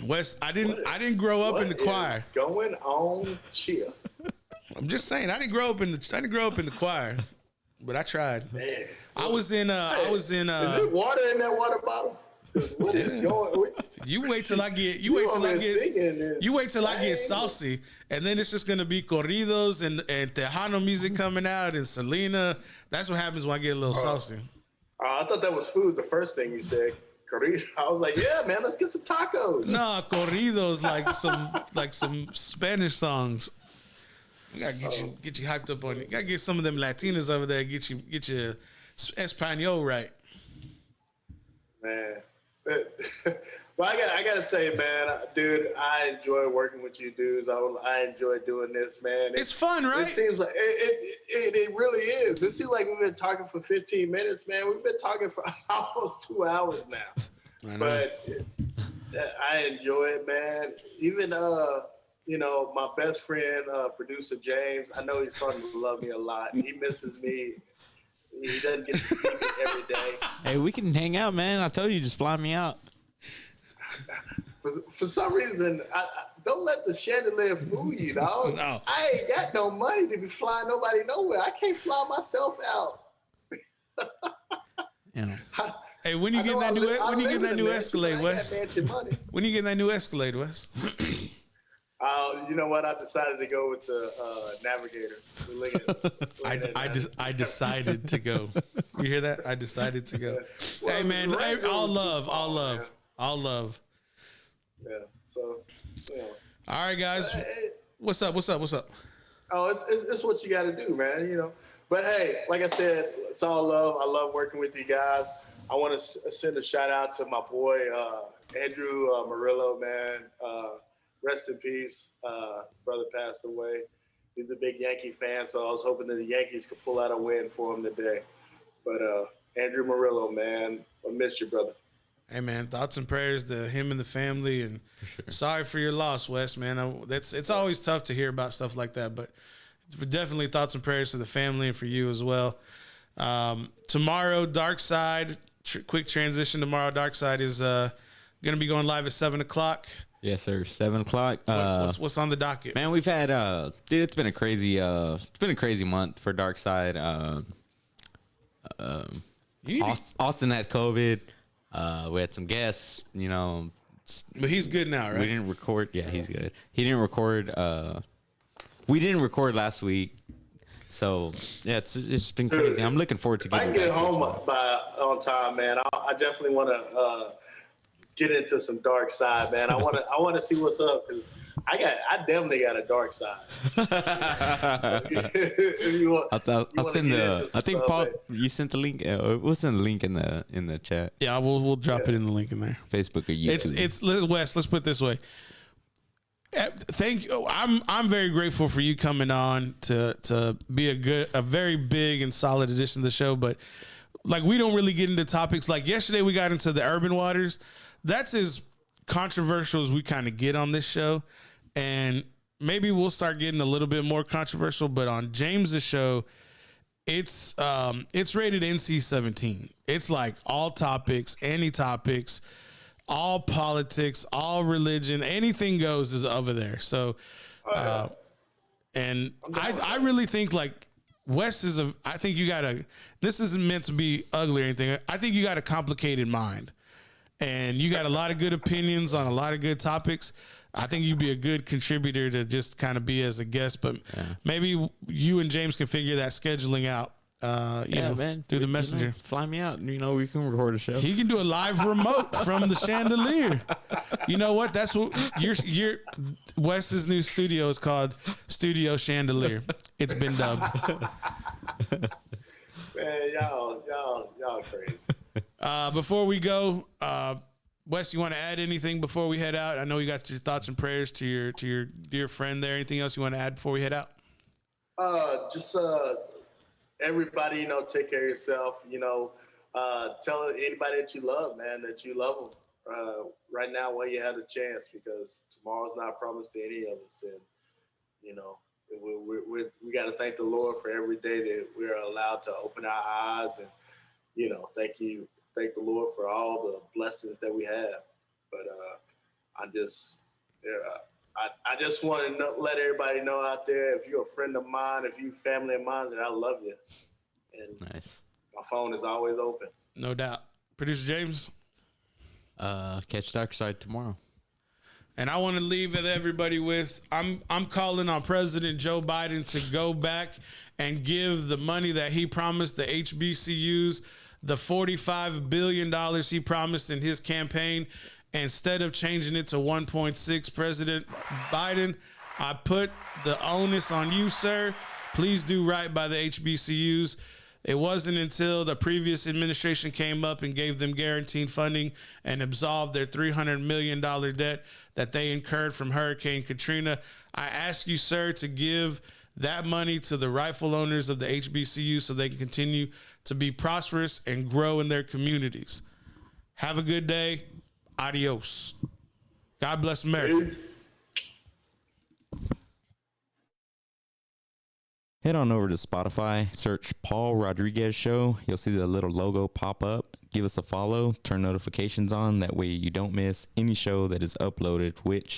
Wes, I didn't grow up in the choir. Going on here. I'm just saying, I didn't grow up in the choir, but I tried. Man. I was in. Is it water in that water bottle? What is going? You wait till I get. You wait till I get saucy, and then it's just gonna be corridos and Tejano music coming out and Selena. That's what happens when I get a little saucy. I thought that was food. The first thing you said, corrido. I was like, yeah, man, let's get some tacos. Nah, corridos like some Spanish songs. We gotta get you hyped up on it. Gotta get some of them Latinas over there. Get your Espanol right. Man. Well, I gotta say, man, dude, I enjoy working with you dudes. I enjoy doing this, man. It's fun, right? It seems like it really is. It seems like we've been talking for 15 minutes, man. We've been talking for almost 2 hours now. But I enjoy it, man. Even my best friend, producer James, I know he's starting to love me a lot. He misses me. He doesn't get to see me every day. Hey, we can hang out, man. I told you, just fly me out. For some reason, I don't let the chandelier fool you, dog. No. I ain't got no money to be flying nobody nowhere. I can't fly myself out. Yeah. Hey, when you get that new Escalade, Wes? Money. When you get that new Escalade, Wes? You know what? I decided to go with the Navigator. I decided to go. You hear that? I decided to go. Well, hey man, all love. Yeah. So, All right, guys. What's up? Oh, it's what you got to do, man. But hey, like I said, it's all love. I love working with you guys. I want to send a shout out to my boy Andrew Murillo, man. Rest in peace. Brother passed away. He's a big Yankee fan, so I was hoping that the Yankees could pull out a win for him today. But Andrew Murillo, man, I miss you, brother. Hey man, thoughts and prayers to him and the family, and sorry for your loss, Wes. Man, it's always tough to hear about stuff like that, but definitely thoughts and prayers to the family and for you as well. Tomorrow, Dark Side. Quick transition. Tomorrow, Dark Side is going to be going live at 7:00. Yes, sir. 7:00. What's on the docket? Man, we've had dude, it's been a crazy month for Dark Side. Austin had COVID. We had some guests, But he's good now, right? we didn't record. Yeah, he's good. He didn't record. We didn't record last week, so yeah, it's been crazy. I'm looking forward to If I getting can get back to it home tomorrow. on time, man, I definitely want to get into some Dark Side, man. I want to see what's up because I definitely got a dark side. If you want, I'll send I think Paul, man. you sent the link. We'll send the link in the chat, Yeah, we'll drop it in the link in there. Facebook or YouTube. It's Wes. Let's put it this way. Thank you. I'm very grateful for you coming on to be a very big and solid addition to the show. But like, we don't really get into topics like yesterday. We got into the urban waters. That's as controversial as we kind of get on this show, and maybe we'll start getting a little bit more controversial. But on James's show, it's rated NC-17. It's like all topics, any topics, all politics, all religion, anything goes is over there. So, and I really think like Wes is I think you got this isn't meant to be ugly or anything. I think you got a complicated mind, and you got a lot of good opinions on a lot of good topics. I think you'd be a good contributor to just kind of be as a guest, but maybe you and James can figure that scheduling out. Man, through the messenger. Fly me out. We can record a show. He can do a live remote from the chandelier. You know what? That's what your Wes's new studio is called, Studio Chandelier. It's been dubbed. Man, y'all crazy. Before we go, Wes, you want to add anything before we head out? I know you got your thoughts and prayers to your dear friend there. Anything else you want to add before we head out? Just everybody, take care of yourself. Tell anybody that you love, man, that you love them right now while you have a chance, because tomorrow's not promised to any of us. And we got to thank the Lord for every day that we're allowed to open our eyes, and thank the Lord for all the blessings that we have. But I just want to let everybody know out there, if you're a friend of mine, if you're family of mine, that I love you. And Nice. my phone is always open. No doubt. Producer James? Catch Dark Side tomorrow. And I want to leave with everybody with, I'm calling on President Joe Biden to go back and give the money that he promised the HBCUs, the $45 billion he promised in his campaign. Instead of changing it to 1.6, President Biden, I put the onus on you, sir. Please do right by the HBCUs. It wasn't until the previous administration came up and gave them guaranteed funding and absolved their $300 million debt that they incurred from Hurricane Katrina. I ask you, sir, to give that money to the rightful owners of the HBCU so they can continue to be prosperous and grow in their communities. Have a good day. Adios. God bless America. Head on over to Spotify, search Paul Rodriguez Show. You'll see the little logo pop up. Give us a follow, turn notifications on. That way you don't miss any show that is uploaded, which